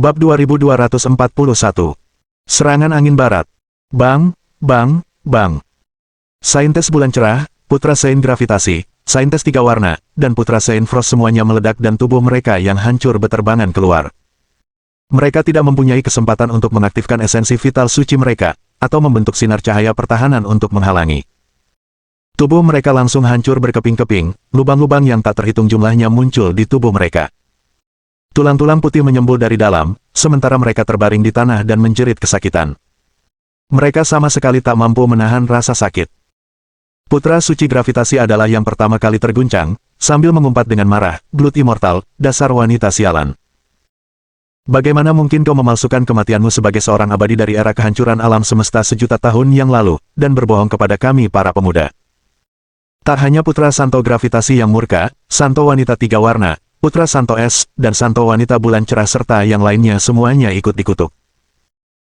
Bab 2241. Serangan angin barat. Bang, bang, bang. Saintes bulan cerah, putra Saint gravitasi, saintes tiga warna, dan putra Saint Frost semuanya meledak dan tubuh mereka yang hancur beterbangan keluar. Mereka tidak mempunyai kesempatan untuk mengaktifkan esensi vital suci mereka, atau membentuk sinar cahaya pertahanan untuk menghalangi. Tubuh mereka langsung hancur berkeping-keping, lubang-lubang yang tak terhitung jumlahnya muncul di tubuh mereka. Tulang-tulang putih menyembul dari dalam, sementara mereka terbaring di tanah dan menjerit kesakitan. Mereka sama sekali tak mampu menahan rasa sakit. Putra suci gravitasi adalah yang pertama kali terguncang, sambil mengumpat dengan marah, "Blood Immortal, dasar wanita sialan. Bagaimana mungkin kau memalsukan kematianmu sebagai seorang abadi dari era kehancuran alam semesta sejuta tahun yang lalu, dan berbohong kepada kami para pemuda?" Tak hanya putra Santo gravitasi yang murka, Santo wanita tiga warna, putra Santo Es, dan Santo wanita bulan cerah serta yang lainnya semuanya ikut dikutuk.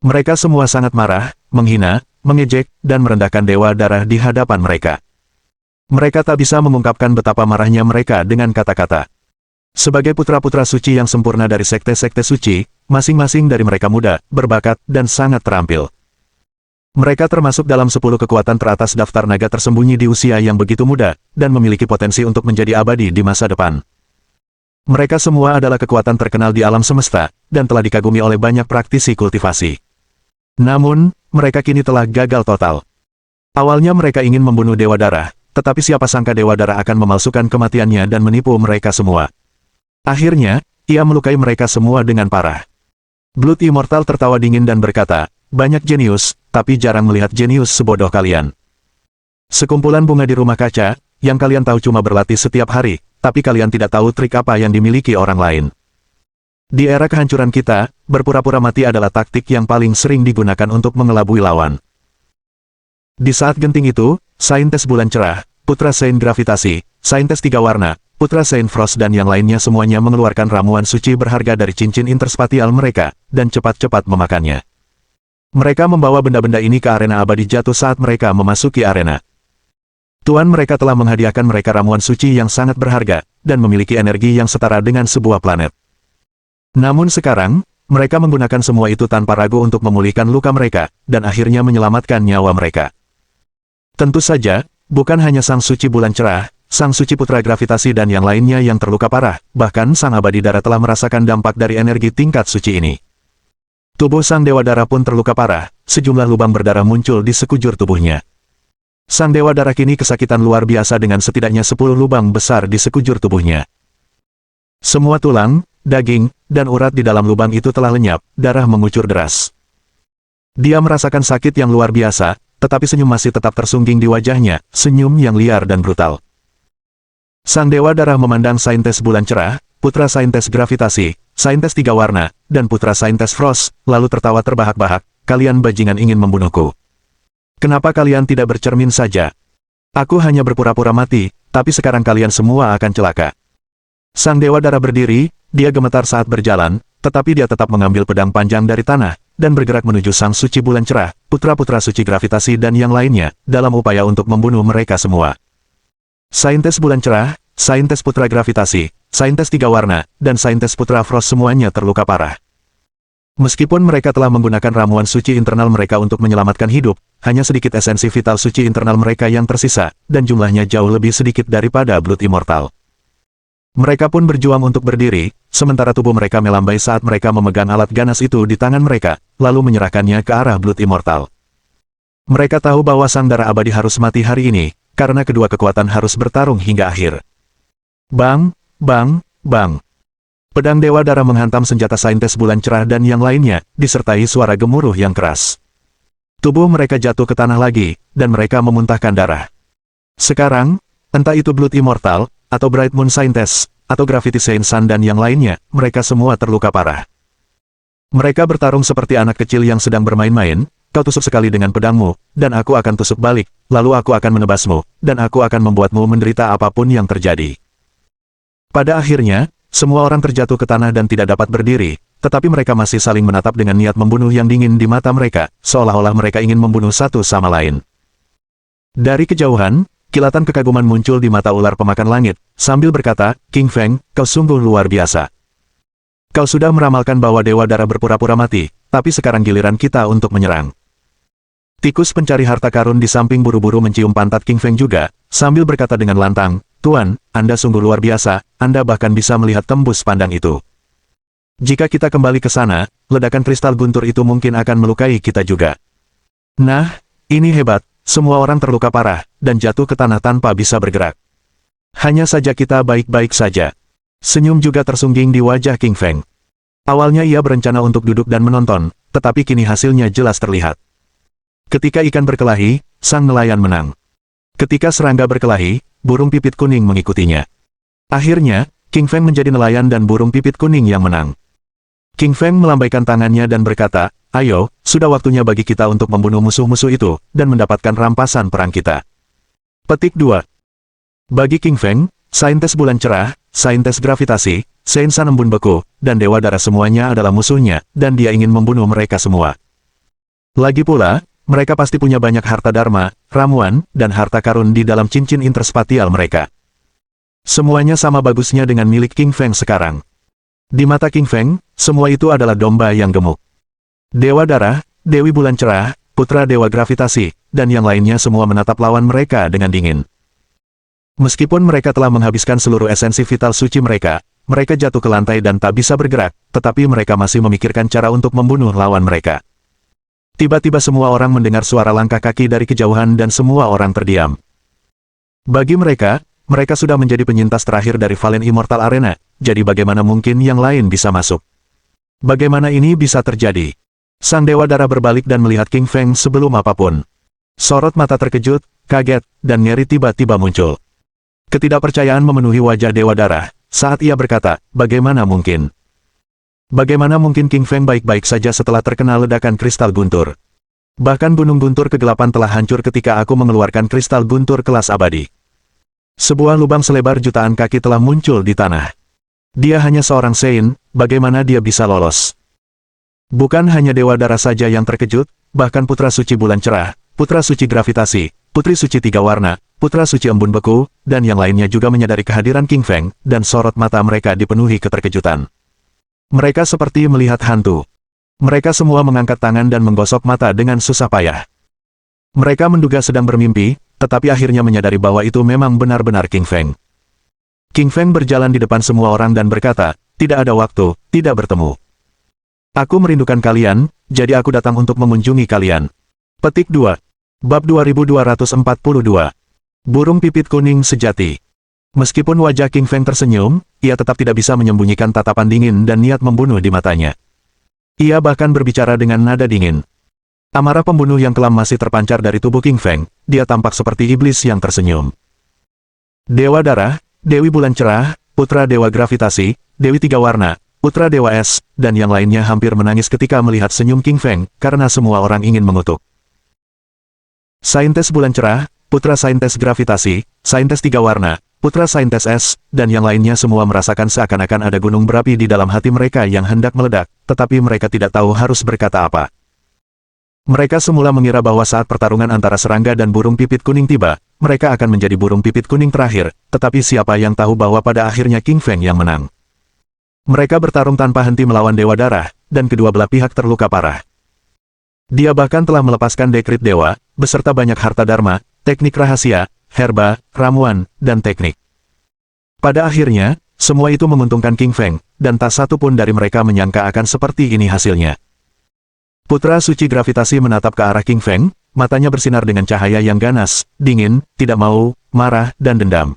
Mereka semua sangat marah, menghina, mengejek, dan merendahkan dewa darah di hadapan mereka. Mereka tak bisa mengungkapkan betapa marahnya mereka dengan kata-kata. Sebagai putra-putra suci yang sempurna dari sekte-sekte suci, masing-masing dari mereka muda, berbakat, dan sangat terampil. Mereka termasuk dalam 10 kekuatan teratas daftar naga tersembunyi di usia yang begitu muda, dan memiliki potensi untuk menjadi abadi di masa depan. Mereka semua adalah kekuatan terkenal di alam semesta, dan telah dikagumi oleh banyak praktisi kultivasi. Namun, mereka kini telah gagal total. Awalnya mereka ingin membunuh Dewa Darah, tetapi siapa sangka Dewa Darah akan memalsukan kematiannya dan menipu mereka semua. Akhirnya, ia melukai mereka semua dengan parah. Blood Immortal tertawa dingin dan berkata, "Banyak jenius, tapi jarang melihat jenius sebodoh kalian. Sekumpulan bunga di rumah kaca, yang kalian tahu cuma berlatih setiap hari, tapi kalian tidak tahu trik apa yang dimiliki orang lain. Di era kehancuran kita, berpura-pura mati adalah taktik yang paling sering digunakan untuk mengelabui lawan." Di saat genting itu, saintes bulan cerah, putra Saint gravitasi, saintes tiga warna, putra Saint Frost dan yang lainnya semuanya mengeluarkan ramuan suci berharga dari cincin interspatial mereka, dan cepat-cepat memakannya. Mereka membawa benda-benda ini ke arena abadi jatuh saat mereka memasuki arena. Tuan mereka telah menghadiahkan mereka ramuan suci yang sangat berharga, dan memiliki energi yang setara dengan sebuah planet. Namun sekarang, mereka menggunakan semua itu tanpa ragu untuk memulihkan luka mereka, dan akhirnya menyelamatkan nyawa mereka. Tentu saja, bukan hanya sang suci bulan cerah, sang suci putra gravitasi dan yang lainnya yang terluka parah, bahkan sang abadi darah telah merasakan dampak dari energi tingkat suci ini. Tubuh sang dewa darah pun terluka parah, sejumlah lubang berdarah muncul di sekujur tubuhnya. Sang dewa darah kini kesakitan luar biasa dengan setidaknya 10 lubang besar di sekujur tubuhnya. Semua tulang, daging, dan urat di dalam lubang itu telah lenyap, darah mengucur deras. Dia merasakan sakit yang luar biasa, tetapi senyum masih tetap tersungging di wajahnya, senyum yang liar dan brutal. Sang dewa darah memandang saintes bulan cerah, putra saintes gravitasi, saintes tiga warna, dan putra saintes Frost, lalu tertawa terbahak-bahak, "Kalian bajingan ingin membunuhku. Kenapa kalian tidak bercermin saja? Aku hanya berpura-pura mati, tapi sekarang kalian semua akan celaka." Sang dewa darah berdiri, dia gemetar saat berjalan, tetapi dia tetap mengambil pedang panjang dari tanah, dan bergerak menuju sang suci bulan cerah, putra-putra suci gravitasi dan yang lainnya, dalam upaya untuk membunuh mereka semua. Saintes bulan cerah, saintes putra gravitasi, saintes tiga warna, dan saintes putra Frost semuanya terluka parah. Meskipun mereka telah menggunakan ramuan suci internal mereka untuk menyelamatkan hidup, hanya sedikit esensi vital suci internal mereka yang tersisa, dan jumlahnya jauh lebih sedikit daripada Blood Immortal. Mereka pun berjuang untuk berdiri, sementara tubuh mereka melambai saat mereka memegang alat ganas itu di tangan mereka, lalu menyerahkannya ke arah Blood Immortal. Mereka tahu bahwa sang darah abadi harus mati hari ini, karena kedua kekuatan harus bertarung hingga akhir. Bang, bang, bang. Pedang dewa darah menghantam senjata saintes bulan cerah dan yang lainnya, disertai suara gemuruh yang keras. Tubuh mereka jatuh ke tanah lagi, dan mereka memuntahkan darah. Sekarang, entah itu Blood Immortal, atau Bright Moon Saintes, atau Gravity Saint Sun dan yang lainnya, mereka semua terluka parah. Mereka bertarung seperti anak kecil yang sedang bermain-main, "Kau tusuk sekali dengan pedangmu, dan aku akan tusuk balik, lalu aku akan menebasmu, dan aku akan membuatmu menderita apapun yang terjadi." Pada akhirnya, semua orang terjatuh ke tanah dan tidak dapat berdiri, tetapi mereka masih saling menatap dengan niat membunuh yang dingin di mata mereka, seolah-olah mereka ingin membunuh satu sama lain. Dari kejauhan, kilatan kekaguman muncul di mata ular pemakan langit, sambil berkata, "King Feng, kau sungguh luar biasa. Kau sudah meramalkan bahwa Dewa Dara berpura-pura mati, tapi sekarang giliran kita untuk menyerang. Tikus pencari harta karun di samping buru-buru mencium pantat King Feng juga, sambil berkata dengan lantang, "Tuan, Anda sungguh luar biasa, Anda bahkan bisa melihat tembus pandang itu. Jika kita kembali ke sana, ledakan kristal guntur itu mungkin akan melukai kita juga." Nah, ini hebat, semua orang terluka parah, dan jatuh ke tanah tanpa bisa bergerak. Hanya saja kita baik-baik saja. Senyum juga tersungging di wajah King Feng. Awalnya ia berencana untuk duduk dan menonton, tetapi kini hasilnya jelas terlihat. Ketika ikan berkelahi, sang nelayan menang. Ketika serangga berkelahi, burung pipit kuning mengikutinya. Akhirnya, King Feng menjadi nelayan dan burung pipit kuning yang menang. King Feng melambaikan tangannya dan berkata, "Ayo, sudah waktunya bagi kita untuk membunuh musuh-musuh itu, dan mendapatkan rampasan perang kita." Petik 2. Bagi King Feng, saintes bulan cerah, saintes gravitasi, Seinsan embun beku, dan Dewa Dara semuanya adalah musuhnya, dan dia ingin membunuh mereka semua. Lagi pula, mereka pasti punya banyak harta dharma, ramuan, dan harta karun di dalam cincin interspatial mereka. Semuanya sama bagusnya dengan milik King Feng sekarang. Di mata King Feng, semua itu adalah domba yang gemuk. Dewa Dara, Dewi Bulan Cerah, Putra Dewa Gravitasi, dan yang lainnya semua menatap lawan mereka dengan dingin. Meskipun mereka telah menghabiskan seluruh esensi vital suci mereka jatuh ke lantai dan tak bisa bergerak, tetapi mereka masih memikirkan cara untuk membunuh lawan mereka. Tiba-tiba semua orang mendengar suara langkah kaki dari kejauhan dan semua orang terdiam. Bagi mereka, mereka sudah menjadi penyintas terakhir dari Valen Immortal Arena, jadi bagaimana mungkin yang lain bisa masuk? Bagaimana ini bisa terjadi? Sang Dewa Dara berbalik dan melihat King Feng sebelum apapun. Sorot mata terkejut, kaget, dan ngeri tiba-tiba muncul. Ketidakpercayaan memenuhi wajah Dewa Dara, saat ia berkata, "Bagaimana mungkin? Bagaimana mungkin King Feng baik-baik saja setelah terkena ledakan kristal guntur? Bahkan gunung guntur kegelapan telah hancur ketika aku mengeluarkan kristal guntur kelas abadi." Sebuah lubang selebar jutaan kaki telah muncul di tanah. Dia hanya seorang Saint, bagaimana dia bisa lolos? Bukan hanya Dewa Dara saja yang terkejut, bahkan Putra Suci Bulan Cerah, Putra Suci Gravitasi, Putri Suci Tiga Warna, Putra Suci Embun Beku, dan yang lainnya juga menyadari kehadiran King Feng, dan sorot mata mereka dipenuhi keterkejutan. Mereka seperti melihat hantu. Mereka semua mengangkat tangan dan menggosok mata dengan susah payah. Mereka menduga sedang bermimpi, tetapi akhirnya menyadari bahwa itu memang benar-benar King Feng. King Feng berjalan di depan semua orang dan berkata, "Tidak ada waktu, tidak bertemu. Aku merindukan kalian, jadi aku datang untuk mengunjungi kalian." Petik 2. Bab 2242. Burung pipit kuning sejati. Meskipun wajah King Feng tersenyum, ia tetap tidak bisa menyembunyikan tatapan dingin dan niat membunuh di matanya. Ia bahkan berbicara dengan nada dingin. Amarah pembunuh yang kelam masih terpancar dari tubuh King Feng, dia tampak seperti iblis yang tersenyum. Dewa Dara, Dewi Bulan Cerah, Putra Dewa Gravitasi, Dewi Tiga Warna, Putra Dewa Es, dan yang lainnya hampir menangis ketika melihat senyum King Feng, karena semua orang ingin mengutuk. Saintes Bulan Cerah, Putra Saintes Gravitasi, Saintes Tiga Warna, Putra Saintes Es, dan yang lainnya semua merasakan seakan-akan ada gunung berapi di dalam hati mereka yang hendak meledak, tetapi mereka tidak tahu harus berkata apa. Mereka semula mengira bahwa saat pertarungan antara serangga dan burung pipit kuning tiba, mereka akan menjadi burung pipit kuning terakhir, tetapi siapa yang tahu bahwa pada akhirnya King Feng yang menang. Mereka bertarung tanpa henti melawan Dewa Dara, dan kedua belah pihak terluka parah. Dia bahkan telah melepaskan dekrit dewa, beserta banyak harta dharma, teknik rahasia, herba, ramuan, dan teknik. Pada akhirnya, semua itu menguntungkan King Feng, dan tak satu pun dari mereka menyangka akan seperti ini hasilnya. Putra Suci Gravitasi menatap ke arah King Feng, matanya bersinar dengan cahaya yang ganas, dingin, tidak mau, marah, dan dendam.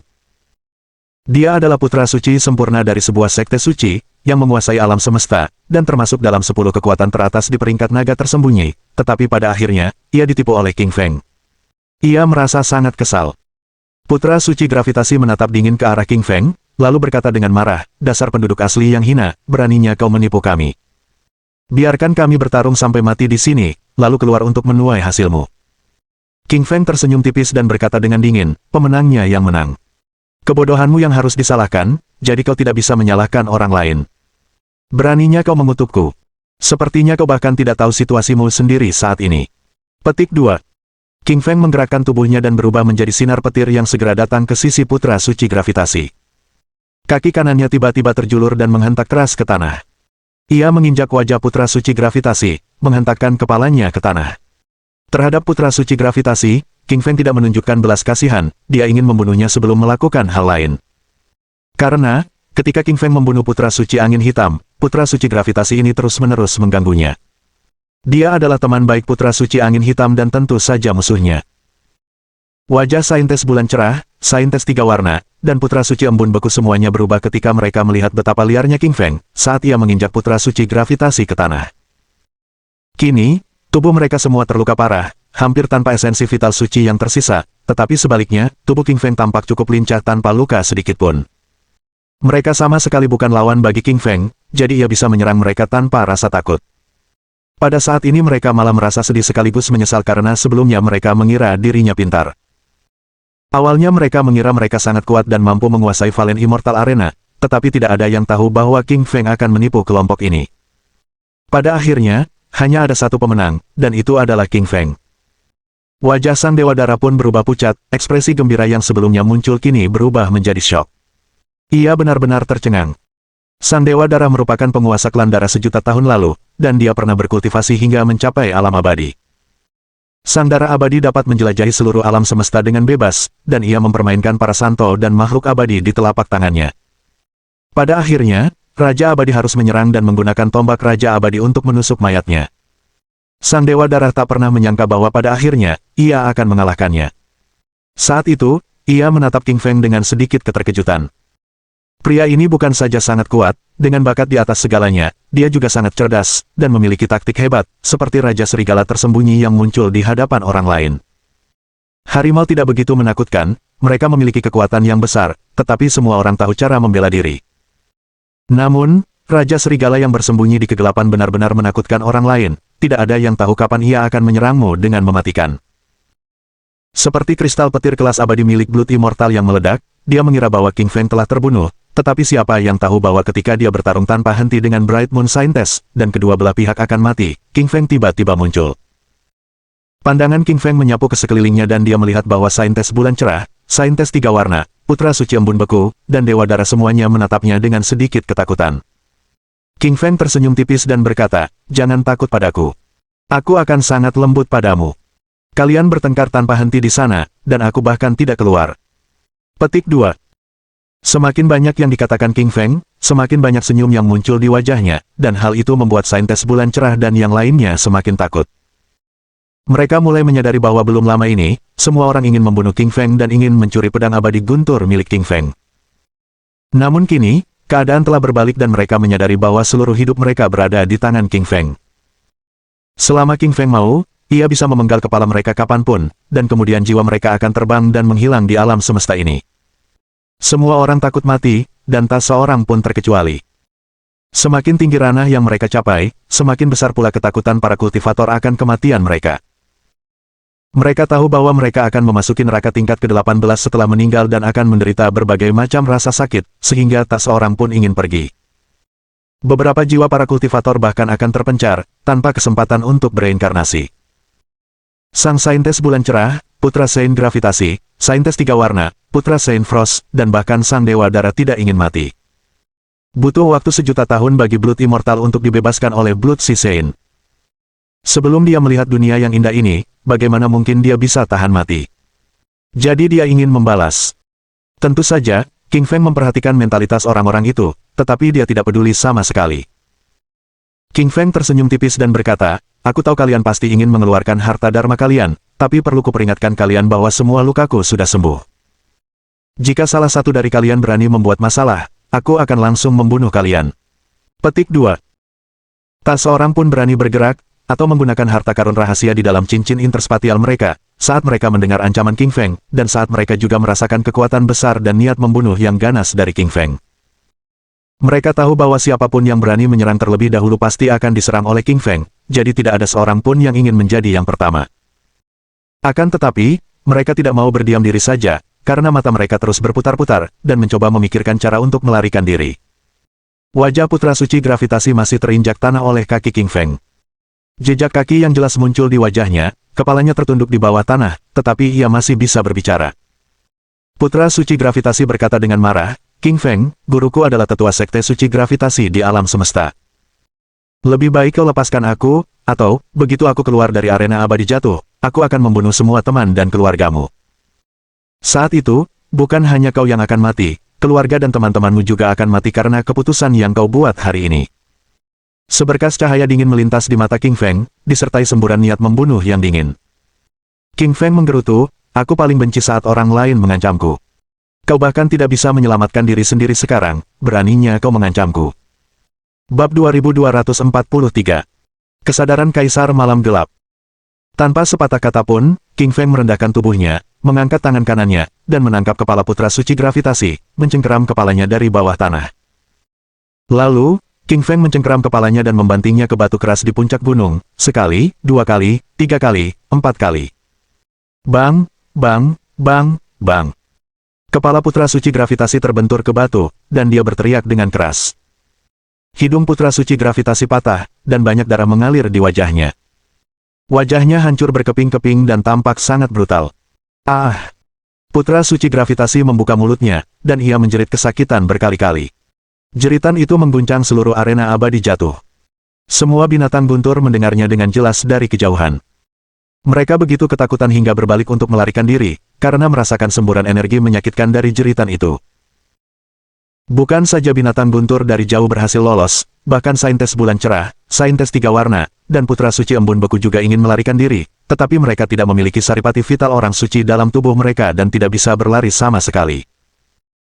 Dia adalah putra suci sempurna dari sebuah sekte suci, yang menguasai alam semesta, dan termasuk dalam 10 kekuatan teratas di peringkat naga tersembunyi, tetapi pada akhirnya, ia ditipu oleh King Feng. Ia merasa sangat kesal. Putra Suci Gravitasi menatap dingin ke arah King Feng, lalu berkata dengan marah, "Dasar penduduk asli yang hina, beraninya kau menipu kami. Biarkan kami bertarung sampai mati di sini, lalu keluar untuk menuai hasilmu." King Feng tersenyum tipis dan berkata dengan dingin, "Pemenangnya yang menang. Kebodohanmu yang harus disalahkan, jadi kau tidak bisa menyalahkan orang lain. Beraninya kau mengutukku. Sepertinya kau bahkan tidak tahu situasimu sendiri saat ini." Petik 2. King Feng menggerakkan tubuhnya dan berubah menjadi sinar petir yang segera datang ke sisi Putra Suci Gravitasi. Kaki kanannya tiba-tiba terjulur dan menghentak keras ke tanah. Ia menginjak wajah putra suci gravitasi, menghentakkan kepalanya ke tanah. Terhadap putra suci gravitasi, King Feng tidak menunjukkan belas kasihan, dia ingin membunuhnya sebelum melakukan hal lain. Karena, ketika King Feng membunuh putra suci angin hitam, putra suci gravitasi ini terus-menerus mengganggunya. Dia adalah teman baik putra suci angin hitam dan tentu saja musuhnya. Wajah saintes bulan cerah, saintes tiga warna, dan putra suci embun beku semuanya berubah ketika mereka melihat betapa liarnya King Feng saat ia menginjak putra suci gravitasi ke tanah. Kini, tubuh mereka semua terluka parah, hampir tanpa esensi vital suci yang tersisa, tetapi sebaliknya, tubuh King Feng tampak cukup lincah tanpa luka sedikitpun. Mereka sama sekali bukan lawan bagi King Feng, jadi ia bisa menyerang mereka tanpa rasa takut. Pada saat ini mereka malah merasa sedih sekaligus menyesal karena sebelumnya mereka mengira dirinya pintar. Awalnya mereka mengira mereka sangat kuat dan mampu menguasai Valen Immortal Arena, tetapi tidak ada yang tahu bahwa King Feng akan menipu kelompok ini. Pada akhirnya, hanya ada satu pemenang, dan itu adalah King Feng. Wajah sang Dewa Darah pun berubah pucat, ekspresi gembira yang sebelumnya muncul kini berubah menjadi syok. Ia benar-benar tercengang. Sang Dewa Darah merupakan penguasa klan darah sejuta tahun lalu, dan dia pernah berkultivasi hingga mencapai alam abadi. Sang darah abadi dapat menjelajahi seluruh alam semesta dengan bebas, dan ia mempermainkan para santo dan makhluk abadi di telapak tangannya. Pada akhirnya, Raja Abadi harus menyerang dan menggunakan tombak Raja Abadi untuk menusuk mayatnya. Sang Dewa Darah tak pernah menyangka bahwa pada akhirnya, ia akan mengalahkannya. Saat itu, ia menatap King Feng dengan sedikit keterkejutan. Pria ini bukan saja sangat kuat, dengan bakat di atas segalanya, dia juga sangat cerdas, dan memiliki taktik hebat, seperti Raja Serigala tersembunyi yang muncul di hadapan orang lain. Harimau tidak begitu menakutkan, mereka memiliki kekuatan yang besar, tetapi semua orang tahu cara membela diri. Namun, Raja Serigala yang bersembunyi di kegelapan benar-benar menakutkan orang lain, tidak ada yang tahu kapan ia akan menyerangmu dengan mematikan. Seperti kristal petir kelas abadi milik Blood Immortal yang meledak, dia mengira bahwa King Feng telah terbunuh, tetapi siapa yang tahu bahwa ketika dia bertarung tanpa henti dengan Bright Moon Scientist, dan kedua belah pihak akan mati, King Feng tiba-tiba muncul. Pandangan King Feng menyapu ke sekelilingnya dan dia melihat bahwa Saintes bulan cerah, Saintes tiga warna, putra suci embun beku, dan dewa darah semuanya menatapnya dengan sedikit ketakutan. King Feng tersenyum tipis dan berkata, "Jangan takut padaku. Aku akan sangat lembut padamu. Kalian bertengkar tanpa henti di sana, dan aku bahkan tidak keluar." Petik 2. Semakin banyak yang dikatakan King Feng, semakin banyak senyum yang muncul di wajahnya, dan hal itu membuat Saintes bulan cerah dan yang lainnya semakin takut. Mereka mulai menyadari bahwa belum lama ini, semua orang ingin membunuh King Feng dan ingin mencuri pedang abadi guntur milik King Feng. Namun kini, keadaan telah berbalik dan mereka menyadari bahwa seluruh hidup mereka berada di tangan King Feng. Selama King Feng mau, ia bisa memenggal kepala mereka kapanpun, dan kemudian jiwa mereka akan terbang dan menghilang di alam semesta ini. Semua orang takut mati, dan tak seorang pun terkecuali. Semakin tinggi ranah yang mereka capai, semakin besar pula ketakutan para kultivator akan kematian mereka. Mereka tahu bahwa mereka akan memasuki neraka tingkat ke-18 setelah meninggal dan akan menderita berbagai macam rasa sakit, sehingga tak seorang pun ingin pergi. Beberapa jiwa para kultivator bahkan akan terpencar, tanpa kesempatan untuk bereinkarnasi. Sang Saintes bulan cerah, putra Saint gravitasi, Saintes tiga warna, putra Saint Frost, dan bahkan sang dewa darah tidak ingin mati. Butuh waktu sejuta tahun bagi Blood Immortal untuk dibebaskan oleh Blood Sea Saint. Sebelum dia melihat dunia yang indah ini, bagaimana mungkin dia bisa tahan mati? Jadi dia ingin membalas. Tentu saja, King Feng memperhatikan mentalitas orang-orang itu, tetapi dia tidak peduli sama sekali. King Feng tersenyum tipis dan berkata, "Aku tahu kalian pasti ingin mengeluarkan harta dharma kalian, tapi perlu kuperingatkan kalian bahwa semua lukaku sudah sembuh. Jika salah satu dari kalian berani membuat masalah, aku akan langsung membunuh kalian." Petik 2. Tak seorang pun berani bergerak, atau menggunakan harta karun rahasia di dalam cincin interspatial mereka, saat mereka mendengar ancaman King Feng, dan saat mereka juga merasakan kekuatan besar dan niat membunuh yang ganas dari King Feng. Mereka tahu bahwa siapapun yang berani menyerang terlebih dahulu pasti akan diserang oleh King Feng, jadi tidak ada seorang pun yang ingin menjadi yang pertama. Akan tetapi, mereka tidak mau berdiam diri saja, karena mata mereka terus berputar-putar, dan mencoba memikirkan cara untuk melarikan diri. Wajah putra suci gravitasi masih terinjak tanah oleh kaki King Feng. Jejak kaki yang jelas muncul di wajahnya, kepalanya tertunduk di bawah tanah, tetapi ia masih bisa berbicara. Putra suci gravitasi berkata dengan marah, "King Feng, guruku adalah tetua sekte suci gravitasi di alam semesta. Lebih baik kau lepaskan aku, atau, begitu aku keluar dari arena abadi jatuh, aku akan membunuh semua teman dan keluargamu. Saat itu, bukan hanya kau yang akan mati, keluarga dan teman-temanmu juga akan mati karena keputusan yang kau buat hari ini. Seberkas cahaya dingin melintas di mata King Feng, disertai semburan niat membunuh yang dingin. King Feng menggerutu, aku paling benci saat orang lain mengancamku. Kau bahkan tidak bisa menyelamatkan diri sendiri sekarang, beraninya kau mengancamku. Bab 2243. Kesadaran Kaisar Malam Gelap. Tanpa sepatah kata pun, King Feng merendahkan tubuhnya, mengangkat tangan kanannya, dan menangkap kepala putra suci gravitasi, mencengkeram kepalanya dari bawah tanah. Lalu, King Feng mencengkeram kepalanya dan membantingnya ke batu keras di puncak gunung, sekali, dua kali, tiga kali, empat kali. Bang, bang, bang, bang. Kepala putra suci gravitasi terbentur ke batu, dan dia berteriak dengan keras. Hidung putra suci gravitasi patah, dan banyak darah mengalir di wajahnya. Wajahnya hancur berkeping-keping dan tampak sangat brutal. Ah! Putra suci gravitasi membuka mulutnya, dan ia menjerit kesakitan berkali-kali. Jeritan itu mengguncang seluruh arena abadi jatuh. Semua binatang guntur mendengarnya dengan jelas dari kejauhan. Mereka begitu ketakutan hingga berbalik untuk melarikan diri, karena merasakan semburan energi menyakitkan dari jeritan itu. Bukan saja binatang guntur dari jauh berhasil lolos, bahkan saintes bulan cerah, saintes tiga warna, dan putra suci embun beku juga ingin melarikan diri, tetapi mereka tidak memiliki saripati vital orang suci dalam tubuh mereka dan tidak bisa berlari sama sekali.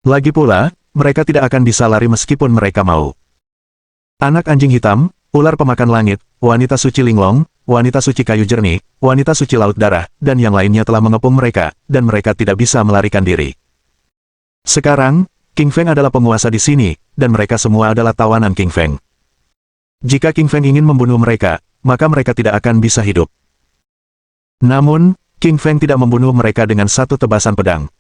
Lagi pula, mereka tidak akan bisa lari meskipun mereka mau. Anak anjing hitam, ular pemakan langit, wanita suci linglong, wanita suci kayu jernih, wanita suci laut darah, dan yang lainnya telah mengepung mereka, dan mereka tidak bisa melarikan diri. Sekarang, King Feng adalah penguasa di sini, dan mereka semua adalah tawanan King Feng. Jika King Feng ingin membunuh mereka, maka mereka tidak akan bisa hidup. Namun, King Feng tidak membunuh mereka dengan satu tebasan pedang.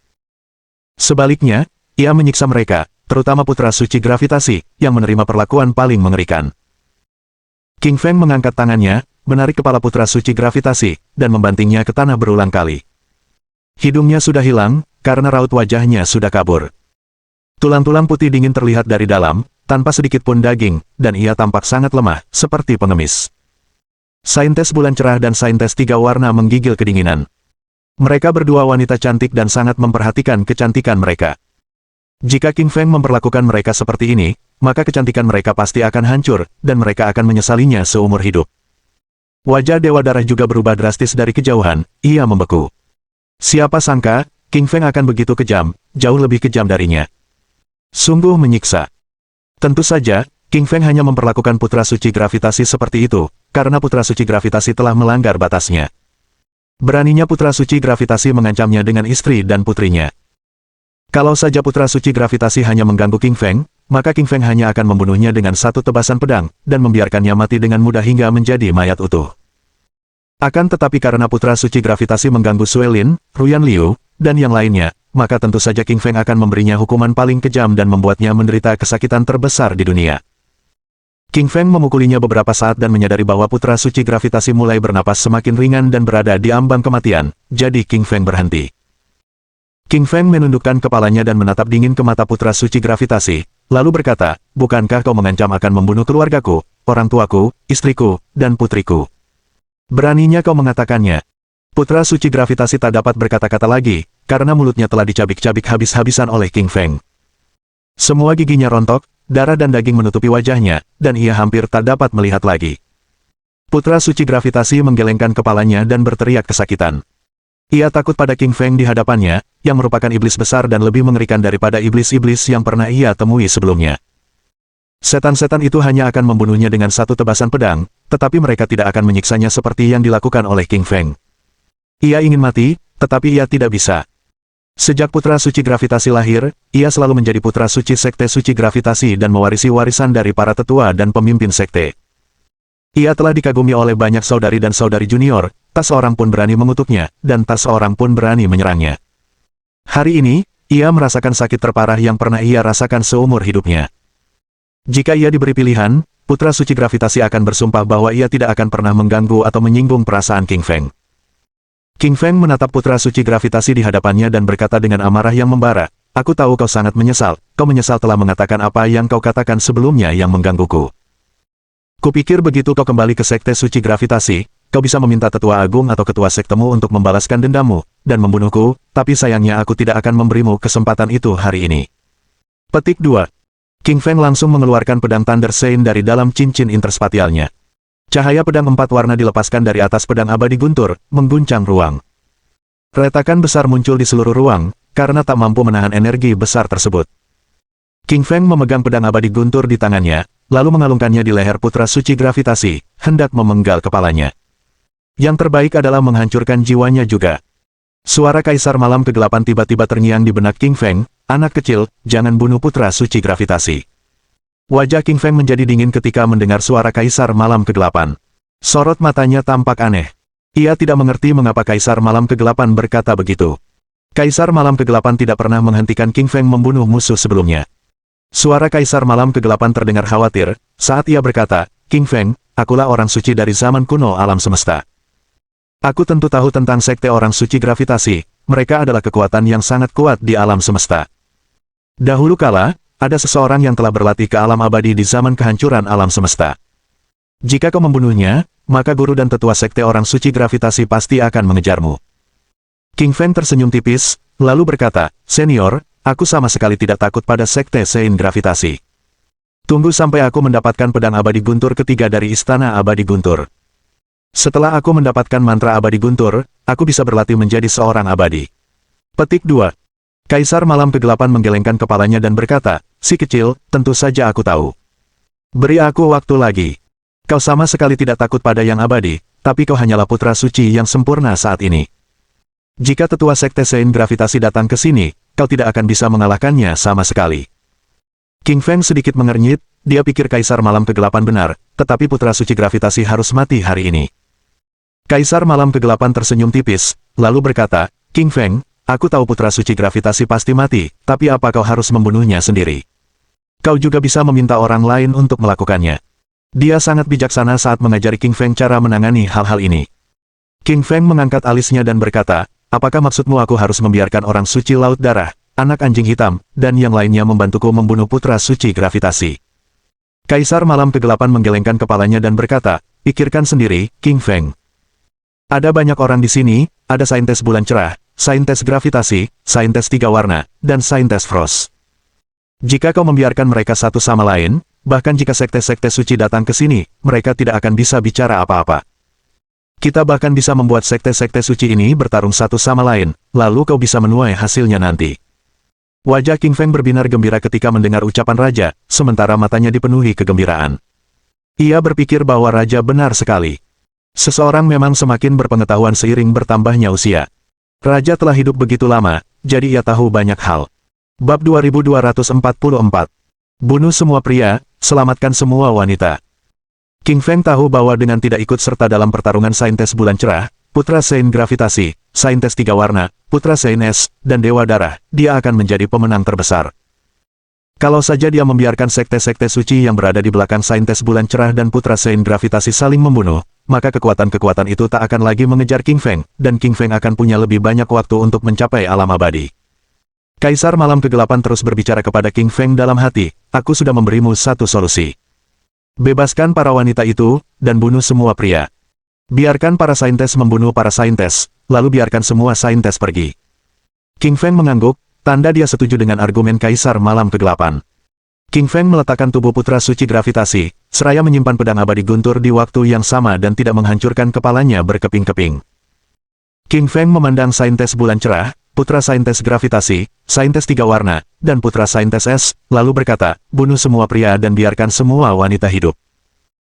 Sebaliknya, ia menyiksa mereka, terutama putra suci gravitasi, yang menerima perlakuan paling mengerikan. King Feng mengangkat tangannya, menarik kepala putra suci gravitasi, dan membantingnya ke tanah berulang kali. Hidungnya sudah hilang, karena raut wajahnya sudah kabur. Tulang-tulang putih dingin terlihat dari dalam, tanpa sedikit pun daging, dan ia tampak sangat lemah, seperti pengemis. Saintes bulan cerah dan saintes tiga warna menggigil kedinginan. Mereka berdua wanita cantik dan sangat memperhatikan kecantikan mereka. Jika King Feng memperlakukan mereka seperti ini, maka kecantikan mereka pasti akan hancur, dan mereka akan menyesalinya seumur hidup. Wajah Dewa Darah juga berubah drastis dari kejauhan, ia membeku. Siapa sangka, King Feng akan begitu kejam, jauh lebih kejam darinya. Sungguh menyiksa. Tentu saja, King Feng hanya memperlakukan putra suci gravitasi seperti itu, karena putra suci gravitasi telah melanggar batasnya. Beraninya putra suci gravitasi mengancamnya dengan istri dan putrinya. Kalau saja putra suci gravitasi hanya mengganggu King Feng, maka King Feng hanya akan membunuhnya dengan satu tebasan pedang, dan membiarkannya mati dengan mudah hingga menjadi mayat utuh. Akan tetapi karena putra suci gravitasi mengganggu Suelin, Ruyan Liu, dan yang lainnya, maka tentu saja King Feng akan memberinya hukuman paling kejam dan membuatnya menderita kesakitan terbesar di dunia. King Feng memukulinya beberapa saat dan menyadari bahwa putra suci gravitasi mulai bernapas semakin ringan dan berada di ambang kematian, jadi King Feng berhenti. King Feng menundukkan kepalanya dan menatap dingin ke mata putra suci gravitasi, lalu berkata, bukankah kau mengancam akan membunuh keluargaku, orang tuaku, istriku, dan putriku? Beraninya kau mengatakannya. Putra suci gravitasi tak dapat berkata-kata lagi, karena mulutnya telah dicabik-cabik habis-habisan oleh King Feng. Semua giginya rontok, darah dan daging menutupi wajahnya, dan ia hampir tak dapat melihat lagi. Putra suci gravitasi menggelengkan kepalanya dan berteriak kesakitan. Ia takut pada King Feng di hadapannya, yang merupakan iblis besar dan lebih mengerikan daripada iblis-iblis yang pernah ia temui sebelumnya. Setan-setan itu hanya akan membunuhnya dengan satu tebasan pedang, tetapi mereka tidak akan menyiksanya seperti yang dilakukan oleh King Feng. Ia ingin mati, tetapi ia tidak bisa. Sejak putra suci gravitasi lahir, ia selalu menjadi putra suci sekte suci gravitasi dan mewarisi warisan dari para tetua dan pemimpin sekte. Ia telah dikagumi oleh banyak saudari dan saudari junior, tak seorang pun berani mengutuknya, dan tak seorang pun berani menyerangnya. Hari ini, ia merasakan sakit terparah yang pernah ia rasakan seumur hidupnya. Jika ia diberi pilihan, putra suci gravitasi akan bersumpah bahwa ia tidak akan pernah mengganggu atau menyinggung perasaan King Feng. King Feng menatap putra suci gravitasi di hadapannya dan berkata dengan amarah yang membara, aku tahu kau sangat menyesal, kau menyesal telah mengatakan apa yang kau katakan sebelumnya yang menggangguku. Kupikir begitu kau kembali ke Sekte Suci Gravitasi, kau bisa meminta tetua agung atau ketua sektemu untuk membalaskan dendammu, dan membunuhku, tapi sayangnya aku tidak akan memberimu kesempatan itu hari ini. Petik 2. King Feng langsung mengeluarkan pedang Thunder Sein dari dalam cincin interspatialnya. Cahaya pedang 4 warna dilepaskan dari atas pedang abadi guntur, mengguncang ruang. Retakan besar muncul di seluruh ruang, karena tak mampu menahan energi besar tersebut. King Feng memegang pedang abadi guntur di tangannya, lalu mengalungkannya di leher putra suci gravitasi, hendak memenggal kepalanya. Yang terbaik adalah menghancurkan jiwanya juga. Suara Kaisar Malam Kegelapan tiba-tiba terngiang di benak King Feng, anak kecil, jangan bunuh putra suci gravitasi. Wajah King Feng menjadi dingin ketika mendengar suara Kaisar Malam Kegelapan. Sorot matanya tampak aneh. Ia tidak mengerti mengapa Kaisar Malam Kegelapan berkata begitu. Kaisar Malam Kegelapan tidak pernah menghentikan King Feng membunuh musuh sebelumnya. Suara Kaisar Malam Kegelapan terdengar khawatir, saat ia berkata, King Feng, akulah orang suci dari zaman kuno alam semesta. Aku tentu tahu tentang sekte orang suci gravitasi, mereka adalah kekuatan yang sangat kuat di alam semesta. Dahulu kala, ada seseorang yang telah berlatih ke alam abadi di zaman kehancuran alam semesta. Jika kau membunuhnya, maka guru dan tetua sekte orang suci gravitasi pasti akan mengejarmu. King Feng tersenyum tipis, lalu berkata, Senior, aku sama sekali tidak takut pada sekte Sein Gravitasi. Tunggu sampai aku mendapatkan pedang abadi guntur ketiga dari Istana Abadi Guntur. Setelah aku mendapatkan mantra abadi guntur, aku bisa berlatih menjadi seorang abadi. Petik 2. Kaisar Malam Kegelapan menggelengkan kepalanya dan berkata, si kecil, tentu saja aku tahu. Beri aku waktu lagi. Kau sama sekali tidak takut pada yang abadi, tapi kau hanyalah putra suci yang sempurna saat ini. Jika tetua sekte Sein Gravitasi datang ke sini, kau tidak akan bisa mengalahkannya sama sekali. King Feng sedikit mengernyit, dia pikir Kaisar Malam Kegelapan benar, tetapi putra suci gravitasi harus mati hari ini. Kaisar Malam Kegelapan tersenyum tipis, lalu berkata, King Feng, aku tahu putra suci gravitasi pasti mati, tapi apa kau harus membunuhnya sendiri? Kau juga bisa meminta orang lain untuk melakukannya. Dia sangat bijaksana saat mengajari King Feng cara menangani hal-hal ini. King Feng mengangkat alisnya dan berkata, apakah maksudmu aku harus membiarkan orang suci Laut Darah, anak anjing hitam, dan yang lainnya membantuku membunuh putra suci gravitasi? Kaisar Malam Kegelapan menggelengkan kepalanya dan berkata, pikirkan sendiri, King Feng. Ada banyak orang di sini, ada saintes bulan cerah, saintes gravitasi, saintes tiga warna, dan saintes frost. Jika kau membiarkan mereka satu sama lain, bahkan jika sekte-sekte suci datang ke sini, mereka tidak akan bisa bicara apa-apa. Kita bahkan bisa membuat sekte-sekte suci ini bertarung satu sama lain, lalu kau bisa menuai hasilnya nanti. Wajah King Feng berbinar gembira ketika mendengar ucapan raja, sementara matanya dipenuhi kegembiraan. Ia berpikir bahwa raja benar sekali. Seseorang memang semakin berpengetahuan seiring bertambahnya usia. Raja telah hidup begitu lama, jadi ia tahu banyak hal. Bab 2244. Bunuh semua pria, selamatkan semua wanita. King Feng tahu bahwa dengan tidak ikut serta dalam pertarungan saintes bulan cerah, putra Sein Gravitasi, saintes tiga warna, putra Sein Es, dan Dewa Darah, dia akan menjadi pemenang terbesar. Kalau saja dia membiarkan sekte-sekte suci yang berada di belakang saintes bulan cerah dan putra Sein Gravitasi saling membunuh, maka kekuatan-kekuatan itu tak akan lagi mengejar King Feng, dan King Feng akan punya lebih banyak waktu untuk mencapai alam abadi. Kaisar Malam Kegelapan terus berbicara kepada King Feng dalam hati, aku sudah memberimu satu solusi. Bebaskan para wanita itu, dan bunuh semua pria. Biarkan para saintes membunuh para saintes, lalu biarkan semua saintes pergi. King Feng mengangguk, tanda dia setuju dengan argumen Kaisar Malam Kegelapan. King Feng meletakkan tubuh putra suci gravitasi, seraya menyimpan pedang abadi guntur di waktu yang sama dan tidak menghancurkan kepalanya berkeping-keping. King Feng memandang saintes bulan cerah, putra saintes gravitasi, saintes tiga warna, dan putra saintes es, lalu berkata, bunuh semua pria dan biarkan semua wanita hidup.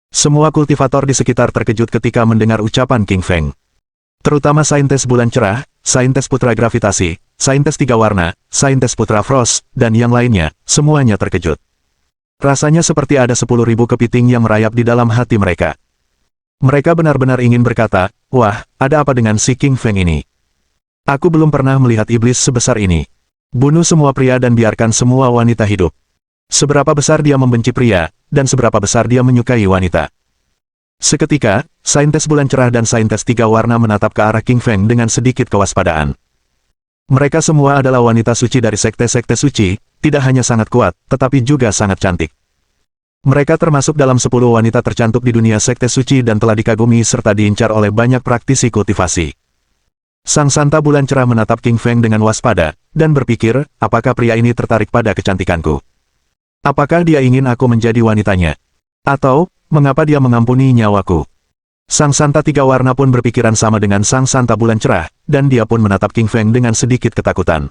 Semua kultivator di sekitar terkejut ketika mendengar ucapan King Feng. Terutama saintes bulan cerah, saintes putra gravitasi, saintes tiga warna, saintes putra frost, dan yang lainnya, semuanya terkejut. Rasanya seperti ada 10.000 kepiting yang merayap di dalam hati mereka. Mereka benar-benar ingin berkata, wah, ada apa dengan si King Feng ini? Aku belum pernah melihat iblis sebesar ini. Bunuh semua pria dan biarkan semua wanita hidup. Seberapa besar dia membenci pria, dan seberapa besar dia menyukai wanita. Seketika, saintes bulan cerah dan saintes tiga warna menatap ke arah King Feng dengan sedikit kewaspadaan. Mereka semua adalah wanita suci dari sekte-sekte suci, tidak hanya sangat kuat, tetapi juga sangat cantik. Mereka termasuk dalam 10 wanita tercantik di dunia sekte suci dan telah dikagumi serta diincar oleh banyak praktisi kultivasi. Sang Santa Bulan Cerah menatap King Feng dengan waspada, dan berpikir, apakah pria ini tertarik pada kecantikanku? Apakah dia ingin aku menjadi wanitanya? Atau, mengapa dia mengampuni nyawaku? Sang Santa Tiga Warna pun berpikiran sama dengan Sang Santa Bulan Cerah, dan dia pun menatap King Feng dengan sedikit ketakutan.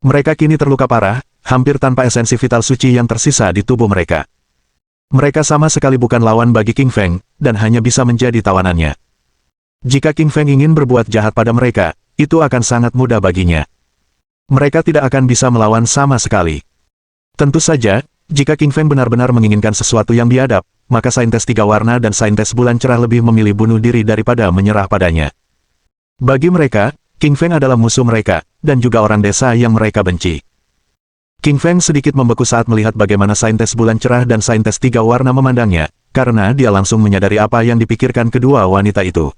Mereka kini terluka parah, hampir tanpa esensi vital suci yang tersisa di tubuh mereka. Mereka sama sekali bukan lawan bagi King Feng, dan hanya bisa menjadi tawanannya. Jika King Feng ingin berbuat jahat pada mereka, itu akan sangat mudah baginya. Mereka tidak akan bisa melawan sama sekali. Tentu saja, jika King Feng benar-benar menginginkan sesuatu yang biadab, maka Saintes Tiga Warna dan Saintes Bulan Cerah lebih memilih bunuh diri daripada menyerah padanya. Bagi mereka, King Feng adalah musuh mereka, dan juga orang desa yang mereka benci. King Feng sedikit membeku saat melihat bagaimana Saintes Bulan Cerah dan Saintes Tiga Warna memandangnya, karena dia langsung menyadari apa yang dipikirkan kedua wanita itu.